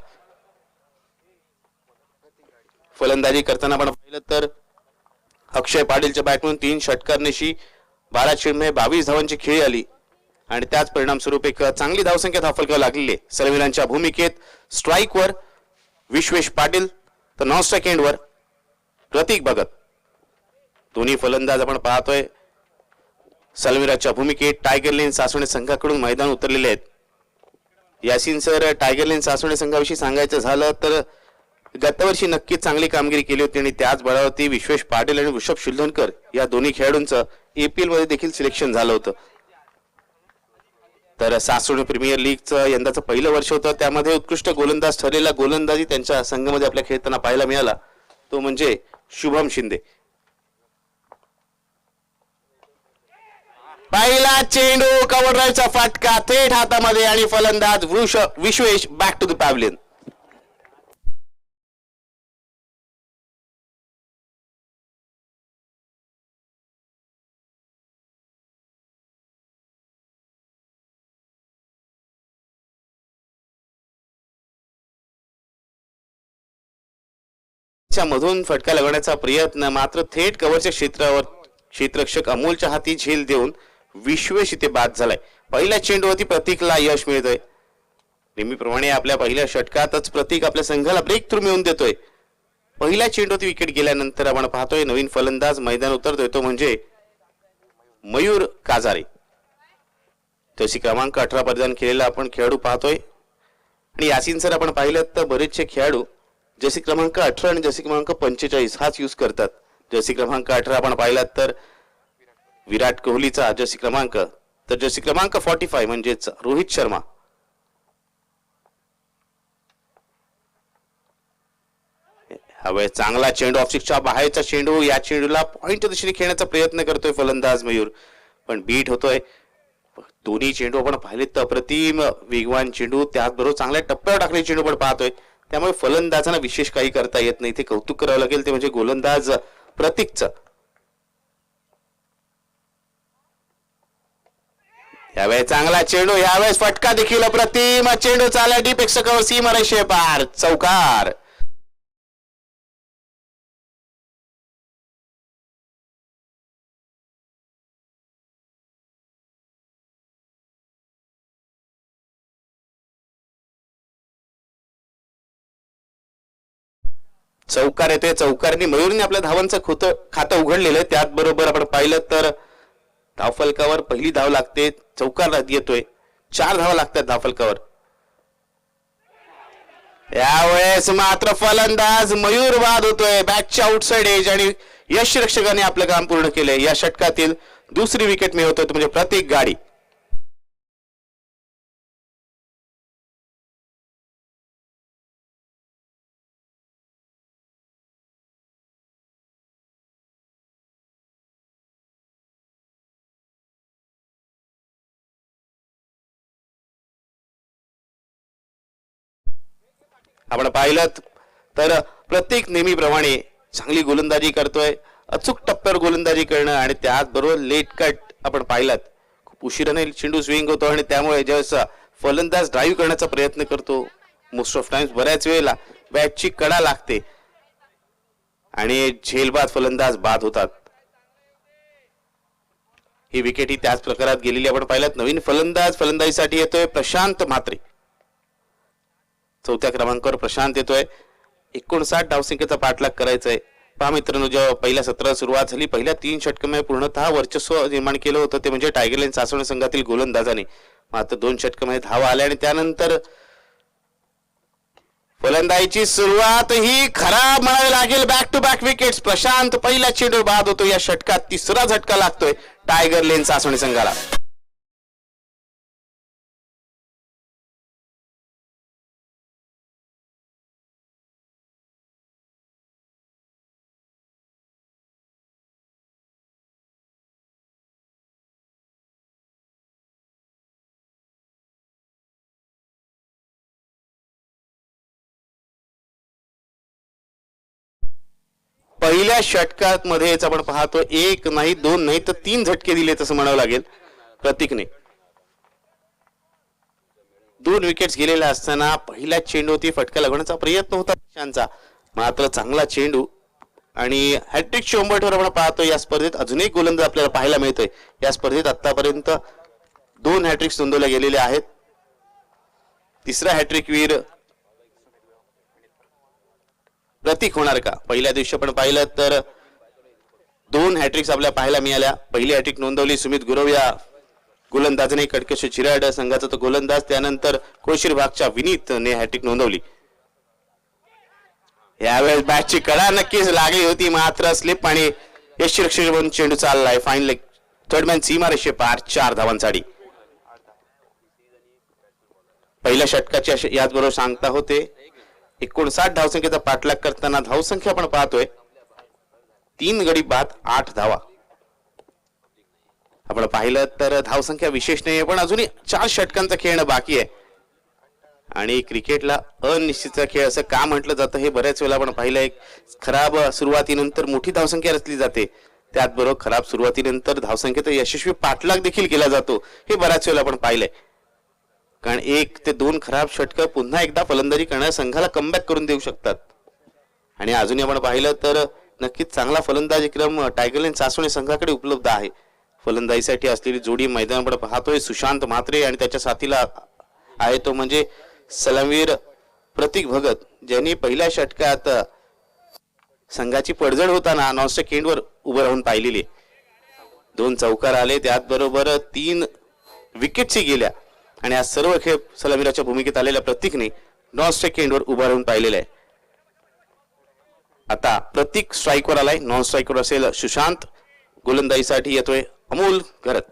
फलंदाजी करताना आपण पाहिलं तर अक्षय पाटीलच्या बॅटमधून 3 षटकांनीशी 12 चेंडूंमध्ये 22 धावांची खेळी आली आणि त्याच परिणाम स्वरूप एक चांगली धावसंख्या धावफलकावर लागलेली आहे। सलमीरांच्या भूमिकेत स्ट्राइक वर विश्वेश पाटील तर नॉन स्ट्राइक एंड वर प्रतीक भगत दोन्ही फलंदाज आपण पाहतोय सलमीराच्या भूमिकेत टायगर लेन सासवणे संघाकडून मैदान उतरलेले आहेत. यासिन सर, टायगर लेन सासवणे संघाविषयी सांगायचं झालं तर गतवर्षी नक्कीच चांगली कामगिरी केली होती आणि त्याच बळावरती विश्वेश पाटील आणि ऋषभ शिल्धनकर या दोन्ही खेळाडूंचं APL मध्ये देखील सिलेक्शन झालं होतं. तर सासवणे प्रीमियर लीगचं यंदाचं पहिलं वर्ष होतं, त्यामध्ये उत्कृष्ट गोलंदाज ठरलेला गोलंदाजी त्यांच्या संघामध्ये आपल्या खेळताना पाहायला मिळाला, तो म्हणजे शुभम शिंदे. पहिला चेंडू, कव्हर ड्राईव्हचा फटका थेट हातामध्ये आणि फलंदाज Vishwesh back to the pavilion. मधून फटका लगवण्याचा प्रयत्न, मात्र थेट कव्हरच्या क्षेत्रावर क्षेत्ररक्षक अमोलच्या हाती झेल देऊन विश्वेश इथे बाद झालाय. पहिल्या चेंडूवरती प्रतीकला यश मिळतोय. नेहमीप्रमाणे आपल्या पहिल्या षटकातच प्रतीक आपल्या संघाला ब्रेक थ्रू मिळवून देतोय. पहिल्या चेंडूवरती विकेट गेल्यानंतर आपण पाहतोय नवीन फलंदाज मैदान उतरतोय, तो म्हणजे मयूर काजारे. जशी क्रमांक 18 परिधान केलेला आपण खेळाडू पाहतोय. आणि यासिन सर आपण पाहिलं तर बरेचसे खेळाडू जशी क्रमांक 18 आणि जशी क्रमांक 45 हाच यूज करतात. जशी क्रमांक 18 आपण पाहिलात तर विराट कोहलीचा जशी क्रमांक, तर जशी क्रमांक 45 म्हणजेच रोहित शर्मा. हवे चांगला चेंडू, ऑफस्टिकच्या बाहेरचा चेंडू, या चेंडूला पॉइंटच्या दिशेने खेळण्याचा प्रयत्न करतोय फलंदाज मयूर, पण बीट होतोय. दोन्ही चेंडू आपण पाहिले तर अप्रतिम वेगवान चेंडू, त्याचबरोबर चांगल्या टप्प्यावर टाकलेले चेंडू पण पाहतोय. त्यामुळे फलंदाजांना विशेष काही करता येत नाही. ते कौतुक करावं लागेल ते म्हणजे गोलंदाज प्रतीकचं. यावेळेस चांगला चेंडू, यावेळेस फटका देखील अप्रतिम चेंडू चालला डीप एक्सकवर सीमा रेषे पार, चौकार. चौकार येते. चौकारने मयूरने आपल्या धावांचं खातं उघडलेलं आहे. त्याचबरोबर आपण पाहिलं तर धावफलकावर पहिली धाव लागते, चौकार येतोय, 4 धावा लागतात धावफलकावर. यावेळेस मात्र फलंदाज मयूर बाद होतोय बॅटच्या आउटसाइड एज आणि यश रक्षकाने आपलं काम पूर्ण केलंय. या षटकातील दुसरी विकेट मिळवतोय म्हणजे प्रतीक गाडी. आपण पाहिलं तर प्रत्येक नेहमीप्रमाणे चांगली गोलंदाजी करतोय, अचूक टप्प्यावर गोलंदाजी करणं आणि त्याचबरोबर लेट कट आपण पाहिलात, खूप उशिराने चेंडू स्विंग होतो आणि त्यामुळे ज्यावेळेस फलंदाज ड्राईव्ह करण्याचा प्रयत्न करतो मोस्ट ऑफ टाइम्स बऱ्याच वेळेला बॅटची कडा लागते आणि झेलबाद फलंदाज बाद होतात. ही विकेट ही त्याच प्रकारात गेलेली आपण पाहिलात. नवीन फलंदाज फलंदाजीसाठी येतोय प्रशांत म्हात्रे. 4थ्या क्रमांकावर प्रशांत येतोय. 59 धावसंख्येचा पाठलाग करायचाय. पहा मित्रांनो, जेव्हा पहिल्या सत्राला सुरुवात झाली, पहिल्या 3 षटकांमध्ये पूर्णतः वर्चस्व निर्माण केलं होतं ते म्हणजे टायगर लाईन सासवणे संघातील गोलंदाजाने. मात्र 2 षटकांमध्ये धावा आल्या आणि त्यानंतर फलंदाजीची सुरुवात ही खराब म्हणावी लागेल. Back to back wickets. Prashant पहिल्या चेंडूवर बाद होतो. या षटकात तिसरा झटका लागतोय टायगर लेन सासवणे संघाला. पहिल्या षटकात मध्येच आपण पाहतो 1 नाही 2 नाही तर 3 झटके दिले तसं म्हणावं लागेल प्रतीकने. 2 विकेट्स गेलेल्या असताना पहिल्या चेंडूवरती फटका लागण्याचा प्रयत्न होता प्रशांतचा, मात्र चांगला चेंडू आणि हॅट्रिकच्या उंबरठ्यावर आपण पाहतो. या स्पर्धेत अजून एक गोलंदाज आपल्याला पाहायला मिळतोय. या स्पर्धेत आतापर्यंत 2 हॅट्रिक्स नोंदवल्या गेलेल्या आहेत. तिसरा हॅट्रिक वीर प्रतीक होणार का? पहिल्या दिवशी आपण पाहिलं तर 2 हॅट्रिक्स आपल्याला पाहायला मिळाल्या. पहिली हॅट्रिक नोंदवली सुमित गुरव या गोलंदाजाने कटकश चिराड संघाचा तो गोलंदाज. त्यानंतर कोळशीर भागच्या विनीतने हॅट्रिक नोंदवली. यावेळेस बॅटची कडा नक्कीच लागली होती, मात्र स्लिप आणि यशस्वी बनून चेंडू चाललाय फाईन लेग. थर्डमॅन सीमा रेषे पार 4 धावांसाठी. पहिल्या षटकाची याचबरोबर सांगता होते 59 धावसंख्येचा पाठलाग करताना धावसंख्या आपण पाहतोय 3 गडी बाद 8 धावा. आपण पाहिलं तर धावसंख्या विशेष नाही, पण अजूनही 4 षटकांचा खेळणं बाकी आहे. आणि क्रिकेटला अनिश्चितचा खेळ असं का म्हटलं जातं हे बऱ्याच वेळेला आपण पाहिलंय. खराब सुरुवातीनंतर मोठी धावसंख्या रचली जाते, त्याचबरोबर खराब सुरुवातीनंतर धावसंख्येचा यशस्वी पाठलाग देखील केला जातो, हे बऱ्याच वेळेला आपण पाहिलंय. कारण 1 ते 2 खराब षटकं पुन्हा एकदा फलंदाजी करणाऱ्या संघाला कमबॅक करून देऊ शकतात. आणि अजूनही आपण पाहिलं तर नक्कीच चांगला फलंदाजी क्रम टायगरलाईन सासवणे संघाकडे उपलब्ध आहे. फलंदाजीसाठी असलेली जोडी मैदानावर पाहतोय सुशांत म्हात्रे आणि त्याच्या साथीला आहे तो म्हणजे सलामीवीर प्रतीक भगत, ज्यांनी पहिल्या षटकात संघाची पडझड होताना नॉनस्टिक एंडवर उभं राहून पाहिलेली. 2 चौकार आले, त्याचबरोबर 3 विकेटची गेल्या आणि आज सर्व खेळ सलामीराच्या भूमिकेत आलेल्या प्रतीकने नॉनस्टिक एंडवर उभं राहून पाहिलेलं आहे. आता प्रतीक स्ट्राईकवर आलाय, नॉन स्ट्राईकवर असेल सुशांत. गोलंदाजीसाठी येतोय अमोल घरत.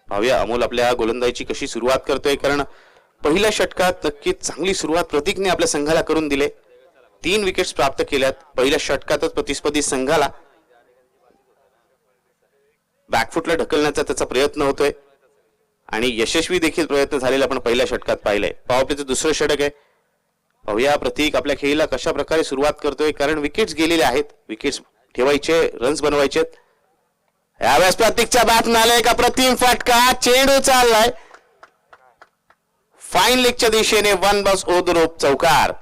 पाहूया अमोल आपल्या गोलंदाजीची कशी सुरुवात करतोय, कारण पहिल्या षटकात नक्कीच चांगली सुरुवात प्रतीकने आपल्या संघाला करून दिले. 3 विकेट्स प्राप्त केल्यात. पहिल्या षटकातच प्रतिस्पर्धी संघाला बॅकफुटला ढकलण्याचा त्याचा प्रयत्न होतोय आणि यशस्वी देखील प्रयत्न झालेला आपण पहिल्या षटकात पाहिलंय. पॉवरप्लेचं दुसरं षटक आहे. पाहूया प्रतीक आपल्या खेळीला कशा प्रकारे सुरुवात करतोय, कारण विकेट्स गेलेले आहेत. विकेट्स ठेवायचे, रन्स बनवायचे. यावेळेस प्रतीकच्या बॅट आलाय का प्रतिम फटका, चेंडू चाललाय फाईन लेगच्या दिशेने. 1 बॉल ओव्हर द रोप, चौकार.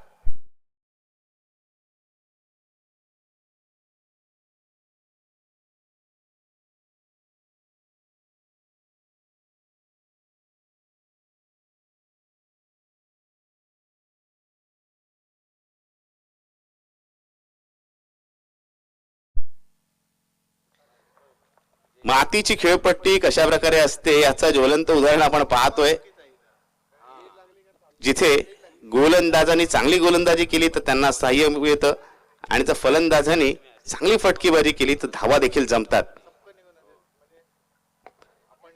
मातीची खेळपट्टी कशा प्रकारे असते याचा ज्वलंत उदाहरण आपण पाहतोय. जिथे गोलंदाजांनी चांगली गोलंदाजी केली तर त्यांना सहाय्य मिळतं आणि जर फलंदाजांनी चांगली फटकेबाजी केली तर धावा देखील जमतात.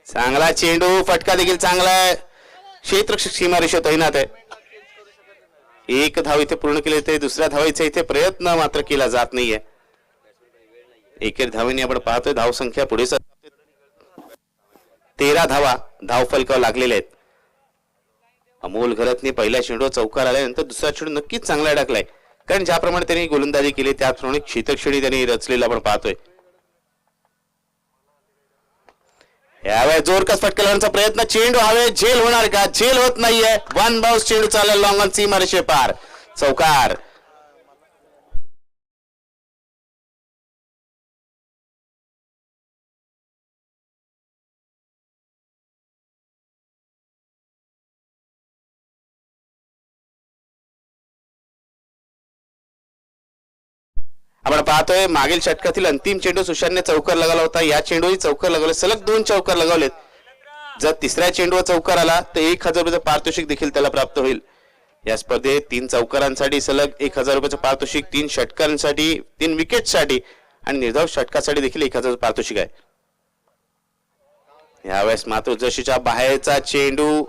चांगला चेंडू, फटका देखील चांगला आहे. क्षेत्ररक्षक सीमारेषा तैनात आहे. 1 धाव इथे पूर्ण केले, ते दुसऱ्या धावायचा इथे प्रयत्न मात्र केला जात नाहीये. 1 धावेने आपण पाहतोय धावसंख्या पुढे 13 धावा धाव फलकावर लागलेल्या आहेत. अमोल घरतने पहिल्या चेंडू चौकार आल्यानंतर दुसरा चेंडू नक्कीच चांगला अडकलाय, कारण ज्याप्रमाणे त्यांनी गोलंदाजी केली त्याप्रमाणे क्षेत्रक्षणी त्यांनी रचलेला आपण पाहतोय. यावेळेस जोरकस फटका लावण्याचा प्रयत्न, चेंडू हवे, झेल होणार का? झेल होत नाहीये. 1 बाउन्स चेंडू चालला लॉंग ऑन सीमारेषे पार, चौकार. आपण पाहतोय मागील षटकातील अंतिम चेंडू सुशांतने चौकार लगावला होता. या चेंडूही चौकार लगावले, सलग 2 चौकार लगावलेत. जर तिसऱ्या चेंडूवर चौकार आला तर 1000 रुपयाचं पारितोषिक देखील त्याला प्राप्त होईल. या स्पर्धेत 3 चौकारांसाठी सलग 1000 रुपयाचं पारितोषिक, 3 षटकांसाठी, 3 विकेटसाठी आणि निर्धाव षटकासाठी देखील 1000 पारितोषिक आहे. यावेळेस मात्र जशीच्या बाहेरचा चेंडू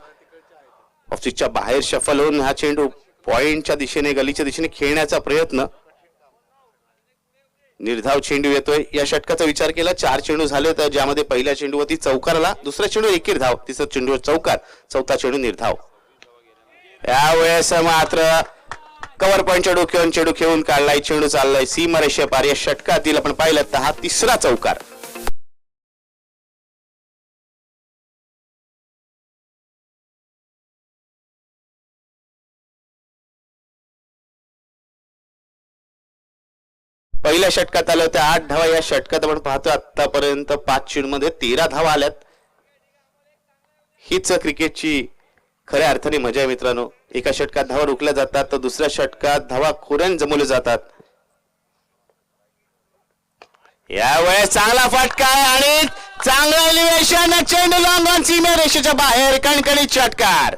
ऑफिसच्या बाहेर शफल होऊन हा चेंडू पॉइंटच्या दिशेने, गलीच्या दिशेने खेळण्याचा प्रयत्न. निर्धाव चेंडू येतोय. या षटकाचा विचार केला 4 चेंडू झाले तर ज्यामध्ये पहिल्या चेंडूवरती चौकार आला, दुसऱ्या चेंडू 1 धाव, तिसऱ्या चेंडूवर चौकार, चौथा चेंडू निर्धाव. यावेळेस मात्र कव्हर पॉइंटच्या डोक्यावरून चेंडू खेळून काढलाय. चेंडू चाललाय सीमारेषे पार. या षटकातील आपण पाहिलं तर हा 3रा चौकार. पहिल्या षटकात आलं होत्या 8 धावा. या षटकात आपण पाहतो आतापर्यंत 5 चेंडूमध्ये 13 धावा आल्यात. हीच क्रिकेटची खऱ्या अर्थाने मजा आहे मित्रांनो. एका षटकात धावा रोखल्या जातात तर दुसऱ्या षटकात धावा खोऱ्याने जमवल्या जातात. यावेळेस चांगला फटका आहे आणि चांगलं एलिव्हेशन, चेंडू लॉंग ऑन सीमे रेषेच्या बाहेर, कणकणीत षटकार.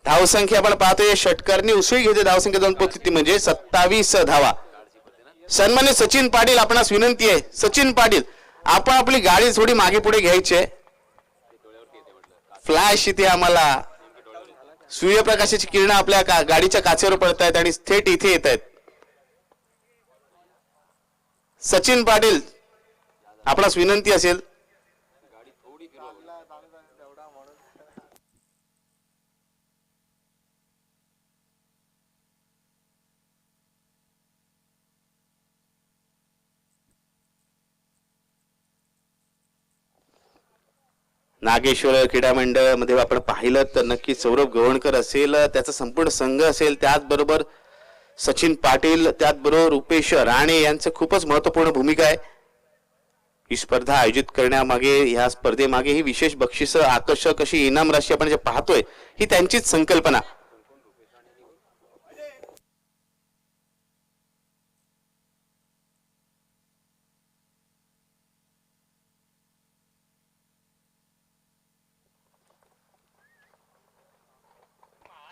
धावसंख्या आपण पाहतोय षटकारने उसळी घेते, धावसंख्या जाऊन पोहोचली ती म्हणजे 27 धावा. सन्मान्य सचिन पाटील, आपणास विनंती आहे, सचिन पाटील आपण आपली गाडी थोडी मागे पुढे घ्यायची आहे. फ्लॅश इथे आम्हाला सूर्यप्रकाशाची किरण आपल्या गाडीच्या काचेवर पडत आहेत आणि थेट इथे येत आहेत. सचिन पाटील आपणास विनंती असेल, नागेश्वर क्रीडा मंडळ मध्ये आपण पाहिलं तर नक्की सौरभ गवणकर असेल, त्याचा संपूर्ण संघ असेल, त्याचबरोबर सचिन पाटील, त्याचबरोबर रुपेश राणे यांचं खूपच महत्वपूर्ण भूमिका आहे. ही स्पर्धा आयोजित करण्यामागे, या स्पर्धेमागे ही विशेष बक्षिस, आकर्षक अशी इनाम राशी आपण जे पाहतोय ही त्यांचीच संकल्पना.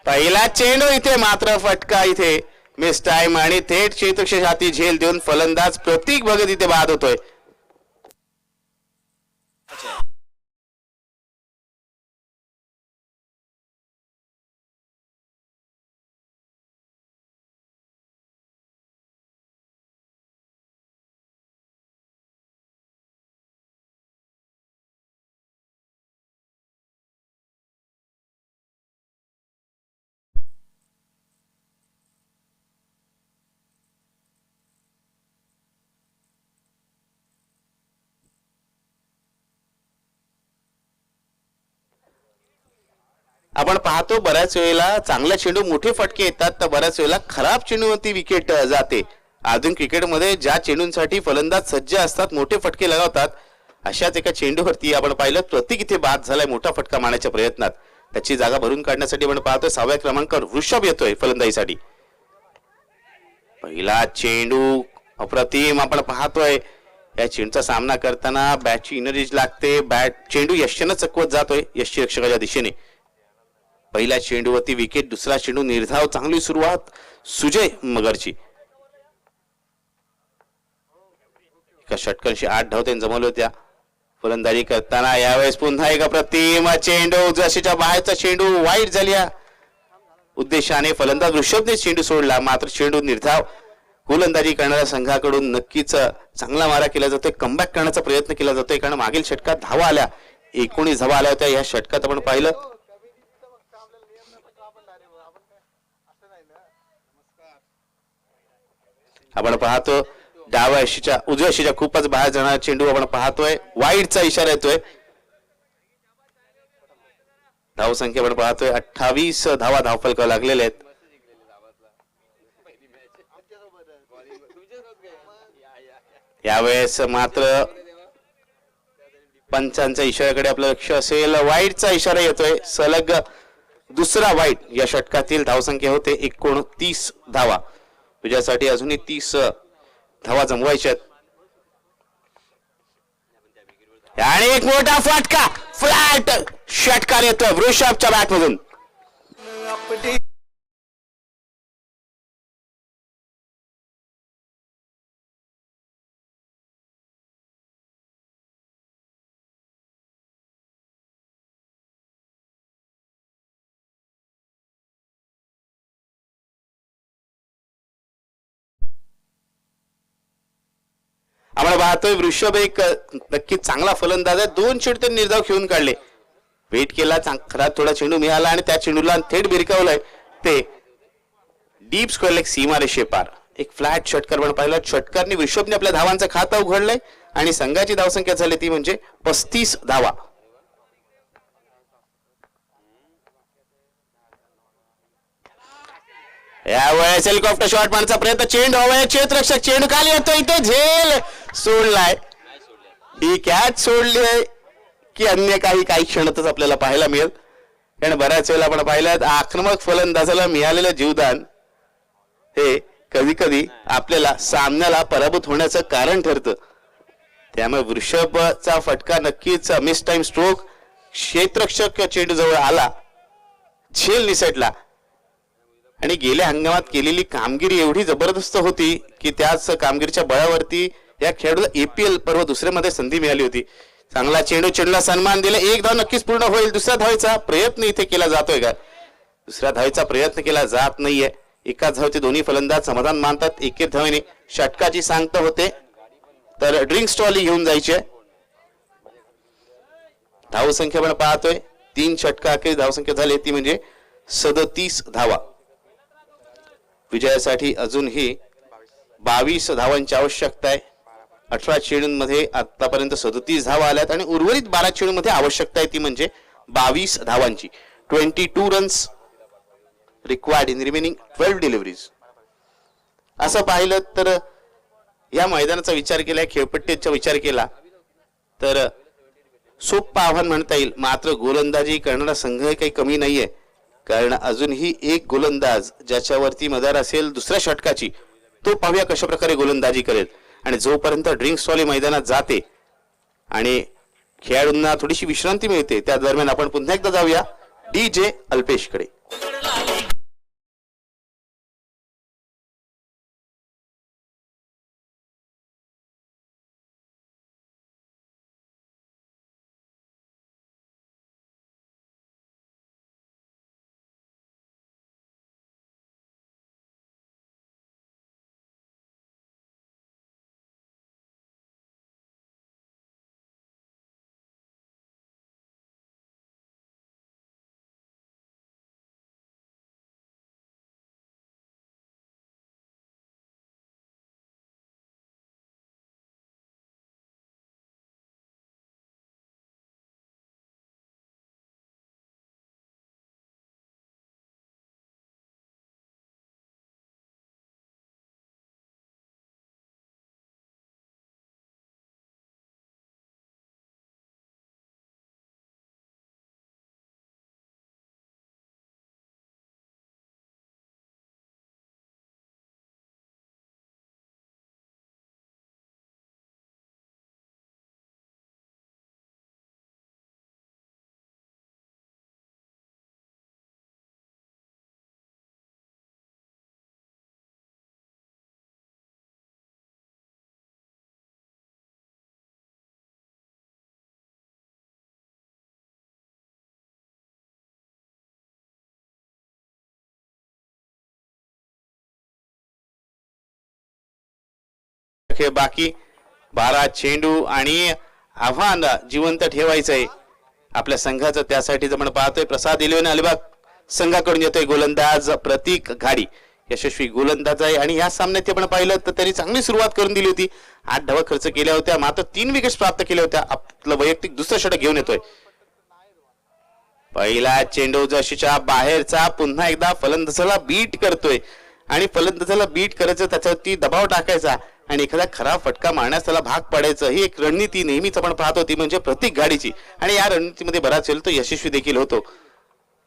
पहिला चेंडू इथे मात्र फटका इथे मिस टाइम आणि थेट चेतुक्षे हाती झेल देऊन फलंदाज प्रतीक भगत इथे बाद होतोय. आपण पाहतो बऱ्याच वेळेला चांगल्या चेंडू मोठे फटके येतात, तर बऱ्याच वेळेला खराब चेंडूवरती विकेट जाते. आधुनिक क्रिकेटमध्ये ज्या चेंडूंसाठी फलंदाज सज्ज असतात, मोठे फटके लगावतात, अशाच एका चेंडूवरती आपण पाहिलं प्रतीक इथे बाद झालाय मोठा फटका मारण्याच्या प्रयत्नात. त्याची जागा भरून काढण्यासाठी आपण पाहतोय 6व्या क्रमांकावर वृषभ येतोय फलंदाजीसाठी. पहिला चेंडू अप्रतिम आपण पाहतोय. या चेंडूचा सामना करताना बॅटची एनर्जी लागते, चेंडू यशनं चकवत जातोय यष्टी रक्षकाच्या दिशेने. पहिल्या चेंडूवरती विकेट, दुसरा चेंडू निर्धाव, चांगली सुरुवात सुजय मगरची. एका षटकांशी 8 धाव त्यांनी जमवल्या होत्या फलंदाजी करताना. यावेळेस पुन्हा एक अप्रतिम चेंडू, जशीच्या बाहेरचा चेंडू वाईट झाल्या उद्देशाने फलंदाज ऋषभने चेंडू सोडला, मात्र चेंडू निर्धाव. गोलंदाजी करणाऱ्या संघाकडून नक्कीच चांगला मारा केला जातोय, कमबॅक करण्याचा प्रयत्न केला जातोय, कारण मागील षटकात धावा आल्या, 19 धावा आल्या होत्या. या षटकात आपण पाहिलं आपण पाहतो डाव्या यशीच्या उजव्या यशीच्या खूपच बाहेर जाणारा चेंडू आपण पाहतोय, वाईडचा इशारा येतोय. धावसंख्या आपण पाहतोय 28 धावा धावफलकावर लागलेल्या आहेत. यावेळेस मात्र पंचांच्या इशाऱ्याकडे आपलं लक्ष असेल, वाईडचा इशारा येतोय, सलग दुसरा वाईड. या षटकातील धावसंख्या होते 29 धावा, तुझ्यासाठी अजूनही 30 धावा जमवायच्या आहेत. आणि एक मोठा फटका, फ्लॅट षटकार येतोय वृषभच्या बॅट मधून. आम्हाला पाहतोय वृषभ एक नक्की चांगला फलंदाज आहे. 2 चेंडू त्यांनी निर्धाव खेळून काढले, वेट केला, खरा थोडा चेंडू मिळाला आणि त्या चेंडूला थेट भिरकावलाय ते डीप स्क्वेअर लेग सीमा रेषेपार. एक फ्लॅट षटकार पण पाहिला. षटकारने वृषभने आपल्या धावांचं खातं उघडलंय आणि संघाची धावसंख्या झाली ती म्हणजे 35 धावा. यावेळेस हेलिकॉप्टर शॉट मारण्याचा प्रयत्न, चेंडू हवाय, क्षेत्ररक्षक चेंडू खाली येतो, इथे झेल सोडलाय. ही कॅच सोडली आहे की अन्य काही क्षणातच आपल्याला पाहायला मिळेल. कारण बऱ्याच वेळेला आपण पाहिलं आक्रमक फलंदाजाला मिळालेलं जीवदान हे कधी कधी आपल्याला सामन्याला पराभूत होण्याचं कारण ठरतं. त्यामुळे वृषभचा फटका नक्कीच मिस टाइम स्ट्रोक, क्षेत्ररक्षक चेंडू जवळ आला, झेल निसटला आणि गेल्या हंगामात केलेली कामगिरी एवढी जबरदस्त होती की त्याच कामगिरीच्या बळावरती या खेळाडूला APL पर्व दुसऱ्यामध्ये संधी मिळाली होती. चांगला चेंडूला सन्मान दिला, एक धाव नक्कीच पूर्ण होईल. दुसऱ्या धावेचा प्रयत्न इथे केला जातोय का? दुसऱ्या धावेचा प्रयत्न केला जात नाहीये. एकाच धावेचे दोन्ही फलंदाज समाधान मानतात. एकेक धावेने षटकाची सांगता होते तर ड्रिंक्स ट्रॉली घेऊन जायची. धावसंख्या पण पाहतोय 3 षटका अखेर धावसंख्या झाली ती म्हणजे 37 धावा. विजयासाठी अजूनही 22 धावांची आवश्यकता आहे. 18 चेंडूंमध्ये आतापर्यंत 37 धावा आल्यात आणि उर्वरित 12 चेंडूंमध्ये आवश्यकता आहे ती म्हणजे 22 धावांची. 22 runs required in remaining 12 deliveries. असं पाहिलं तर या मैदानाचा विचार केला, खेळपट्टीचा विचार केला तर सोपं आव्हान म्हणता येईल. मात्र गोलंदाजी करणारा संघ काही कमी नाहीये, कारण अजूनही एक गोलंदाज ज्याच्यावरती मदार असेल दुसऱ्या षटकाची, तो पाहूया कशा प्रकारे गोलंदाजी करेल. आणि जोपर्यंत ड्रिंक्स ट्रॉली मैदानात जाते आणि खेळाडूंना थोडीशी विश्रांती मिळते त्या दरम्यान आपण पुन्हा एकदा जाऊया DJ अल्पेशकडे. खेळ बाकी 12 चेंडू आणि आव्हान जिवंत ठेवायचंय आपल्या संघाचं. त्यासाठीच आपण पाहतोय प्रसाद इलेव्हन अलिबाग संघाकडून येतोय गोलंदाज प्रतीक घाडी, यशस्वी गोलंदाज आहे. आणि या सामन्यात आपण पाहिलं तर त्यांनी चांगली सुरुवात करून दिली होती. 8 धावा खर्च केल्या होत्या, मात्र 3 विकेट्स प्राप्त केल्या होत्या. आपलं वैयक्तिक दुसरं षटक घेऊन येतोय. पहिला चेंडू जशीच्या बाहेरचा पुन्हा एकदा फलंदाजाला बीट करतोय आणि फलंदाजाला बीट करायचं, त्याच्यावरती दबाव टाकायचा आणि एखादा खराब फटका मारण्यास त्याला भाग पडायचं. ही एक रणनीती नेहमीच आपण पाहतो ती म्हणजे प्रतीक घाडीची आणि या रणनीतीमध्ये बराच वेळ तो यशस्वी देखील होतो.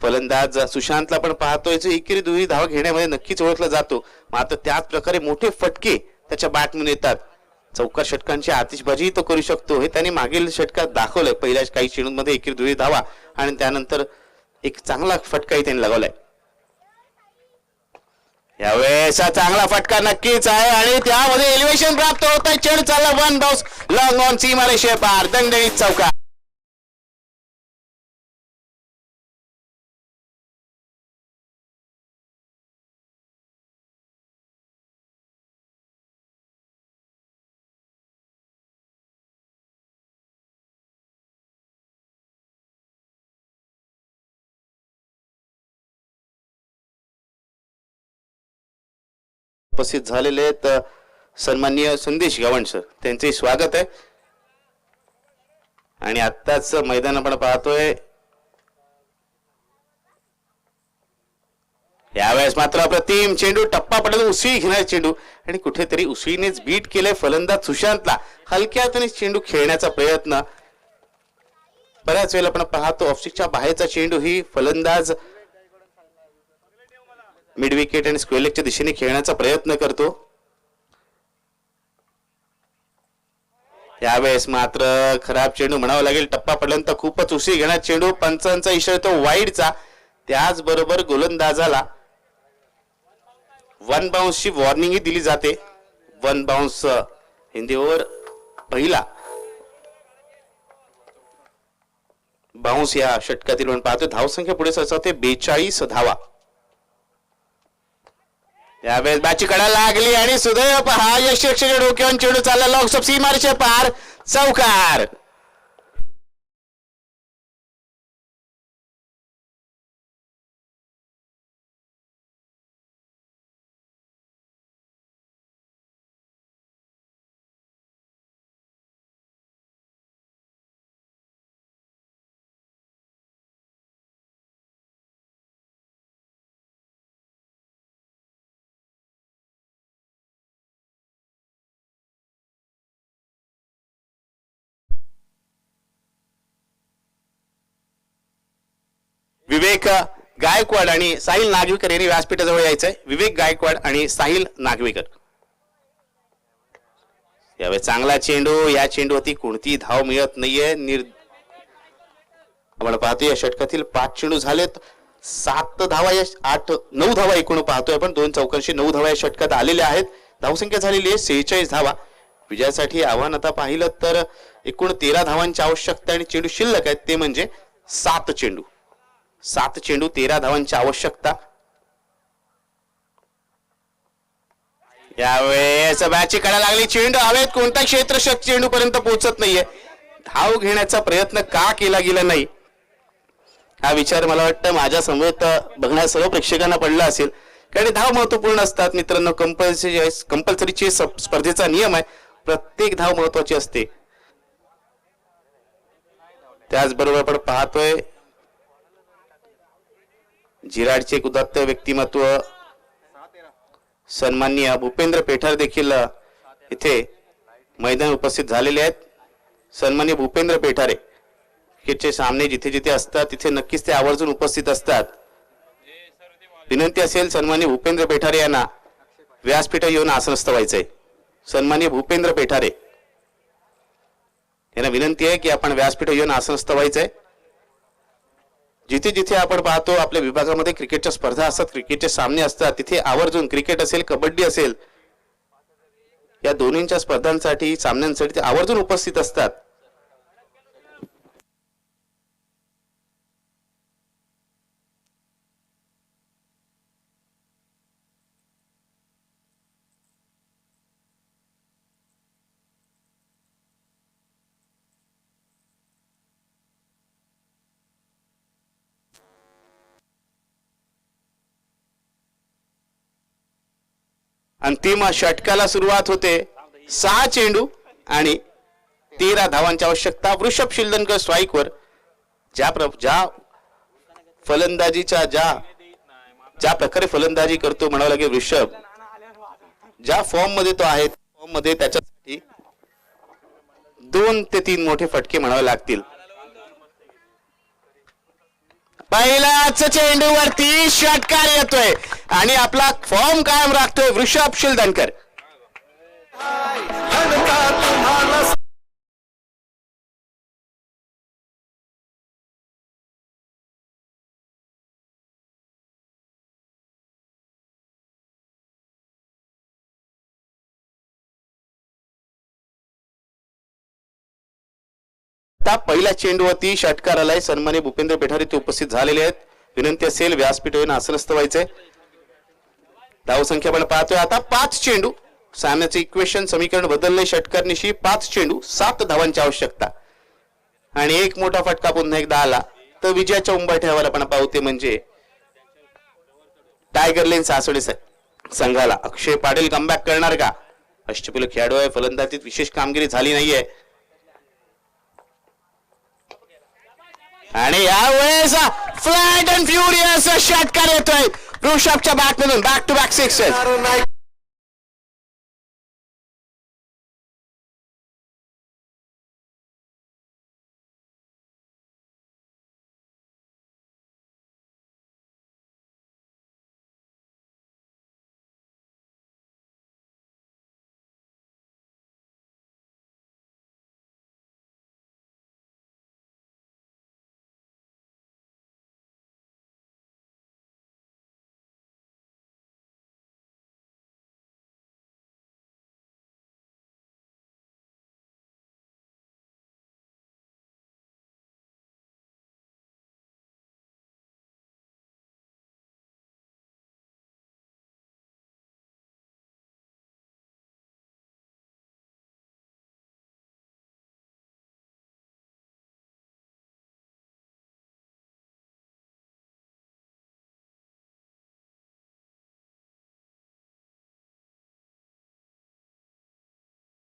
फलंदाज सुशांतला आपण पाहतोय जो एकेरी दुहेरी धावा घेण्यामध्ये नक्कीच ओळखला जातो, मात्र त्याच प्रकारे मोठे फटके त्याच्या बॅटमधून येतात. चौकार षटकांची आतिषबाजी तो करू शकतो, हे त्याने मागील षटकात दाखवलंय. पहिल्या काही चेंडूंमध्ये एकेरी दुहेरी धावा आणि त्यानंतर एक चांगला फटकाही त्यांनी लगावलाय. यावेळेस चांगला फटका नक्कीच आहे आणि त्यामध्ये एलिव्हेशन प्राप्त होत आहे. चेंडू चालला 1 बाउन्स लॉंग ऑन सीमारेषे पार, दणदणीत चौकार. उपस्थित झालेले आहेत सन्माननीय संदेश गवंड सर, त्यांचे स्वागत आहे. आणि आत्ताच मैदान आपण पाहतोय यावेळेस मात्र अप्रतिम चेंडू, टप्पा पडत उसळी घेणार चेंडू आणि कुठेतरी उसळीनेच बीट केलंय फलंदाज सुशांतला. हलक्यातून चेंडू खेळण्याचा प्रयत्न. बऱ्याच वेळेला आपण पाहतो ऑफस्टिकच्या बाहेरचा चेंडू ही फलंदाज मिड विकेट आणि स्क्वेअर लेगच्या दिशेने खेळण्याचा प्रयत्न करतो. यावेळेस मात्र खराब चेंडू म्हणावं लागेल. टप्पा पडल्यानंतर खूपच उसळी घेणार चेंडू. पंचांचा इशारा तो वाईडचा. त्याचबरोबर गोलंदाजाला वन बाउन्सची वॉर्निंगही दिली जाते. वन बाउन्स हिंदी ओव्हर पहिला बाउन्स या षटकातील आपण पाहतो. धावसंख्या पुढे सरसावते 42 धावा. यावेळेस बॅटची कडा लागली आणि सुदैव पहा यशच्या डोक्यावर चेंडू चालला लॉंग स्टॉप सीमारेषे पार, चौकार. विवेक गायकवाड आणि साहिल नागवेकर यांनी व्यासपीठाजवळ यायचंय. विवेक गायकवाड आणि साहिल नागवेकर. यावेळी चांगला चेंडू. या चेंडूवरती कोणती धाव मिळत नाहीये. आपण पाहतो या षटकातील 5 चेंडू झालेत. 7 धावा या 9 धावा एकूण पाहतोय आपण. 2 चौकांशी 9 धावा या षटकात आलेल्या आहेत. धावसंख्या झालेली आहे 46 धावा. विजयासाठी आव्हान आता पाहिलं तर एकूण 13 धावांची आवश्यकता आणि चेंडू शिल्लक आहेत ते म्हणजे 7 चेंडू. 7 चेंडू 13 धावांची आवश्यकता. यावेळेस बॅटची कडा लागली. चेंडू हवेत. कोणता क्षेत्ररक्षक चेंडू पर्यंत पोहोचत नाहीये. धाव घेण्याचा प्रयत्न का केला गेला नाही हा विचार मला वाटतं माझ्या समोर बघणाऱ्या सर्व प्रेक्षकांना पडला असेल. कारण धाव महत्वपूर्ण असतात मित्रांनो. कंपल्सरी चेस स्पर्धेचा नियम आहे. प्रत्येक धाव महत्वाची असते. त्याचबरोबर आपण पाहतोय जिराडचे एक उदात्त व्यक्तिमत्व सन्माननीय भूपेंद्र पेठार देखील इथे मैदान उपस्थित झालेले आहेत. सन्माननीय भूपेंद्र पेठारे क्रिकेटचे सामने जिथे जिथे असतात तिथे नक्कीच ते आवर्जून उपस्थित असतात. विनंती असेल सन्माननीय भूपेंद्र पेठारे यांना व्यासपीठावर येऊन आसनस्थ व्हायचंय. सन्माननीय भूपेंद्र पेठारे यांना विनंती आहे की आपण व्यासपीठावर येऊन आसनस्थ व्हायचंय. जिथे जिथे आपण पाहतो आपल्या विभागामध्ये क्रिकेटच्या स्पर्धा असतात, क्रिकेटचे सामने असतात, तिथे आवर्जून क्रिकेट असेल कबड्डी असेल या दोन्हींच्या स्पर्धांसाठी सामन्यांसाठी ते आवर्जून उपस्थित असतात. अंतिम षटकाला सुरुवात होते. 6 चेंडू आणि 13 धावांची आवश्यकता. वृषभ शिल्दनकर स्ट्राईकवर. ज्या फलंदाजीच्या ज्या प्रकारे फलंदाजी करतो म्हणावं लागेल वृषभ, ज्या फॉर्म मध्ये तो आहे फॉर्म मध्ये त्याच्यासाठी 2 ते 3 मोठे फटके म्हणावे लागतील. पहिलाच चेंडूवरती षटकार येतोय आणि आपला फॉर्म कायम राखतोय वृषभ शिल्दनकर. पहिल्या चेंडूवरती षटकार आलाय. सन्माननीय भूपेंद्र पेठारे ते उपस्थित झालेले आहेत. विनंती असेल व्यासपीठावर आसनस्थ व्हायचंय. धावसंख्या आपण पाहतोय आता 5 चेंडू. सामन्याचे इक्वेशन समीकरण बदलले. षटकारनिशी 5 चेंडू 7 धावांची आवश्यकता आणि एक मोठा फटका पुन्हा एकदा आला तर विजयाच्या उंबरठ्यावर आपण पाहते म्हणजे टायगर लेन सासवडी संघाला. अक्षय पाटील कमबॅक करणार का? अष्टपैलू खेळाडू आहे. फलंदाजीत विशेष कामगिरी झाली नाहीये आणि यावेळेस फ्लॅट अँड फ्युरियस षटकार येतोय. ऋषभच्या बॅट मधून बॅक टू बॅक सिक्सेस.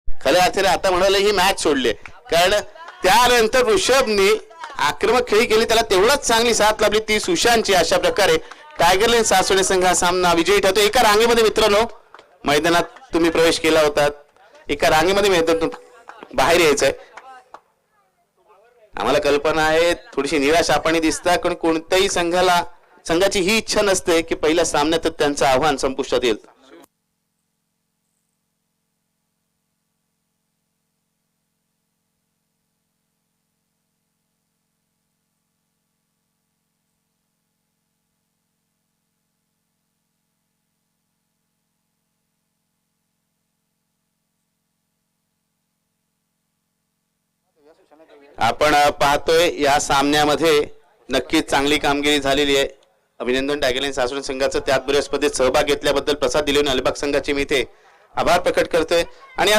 खऱ्या अर्थाने आता म्हणाले ही मॅच सोडली, कारण त्यानंतर ऋषभने आक्रमक खेळी केली, त्याला तेवढंच चांगली साथ लाभली ती सुशांतची. अशा प्रकारे टायगर लाईन सासवडी संघ हा सामना विजयी ठरतो. एका रांगेमध्ये मित्रांनो मैदानात तुम्ही प्रवेश केला होता, एका रांगेमध्ये मैदानातून बाहेर यायचंय. आम्हाला कल्पना आहे थोडीशी निराश आपण दिसता, पण कोणत्याही संघाची ही इच्छा नसते की पहिल्या सामन्यातच त्यांचं आव्हान संपुष्टात येईल. आपण पाहतोय या सामन्यामध्ये नक्कीच चांगली कामगिरी झालेली आहे. अभिनंदन टायगर लाईन सासवड संघाचं. त्याचबरोबर स्पर्धेत सहभाग घेतल्याबद्दल प्रसाद दिलेवन अलिबाग संघाचे मी इथे आभार प्रकट करतोय. आणि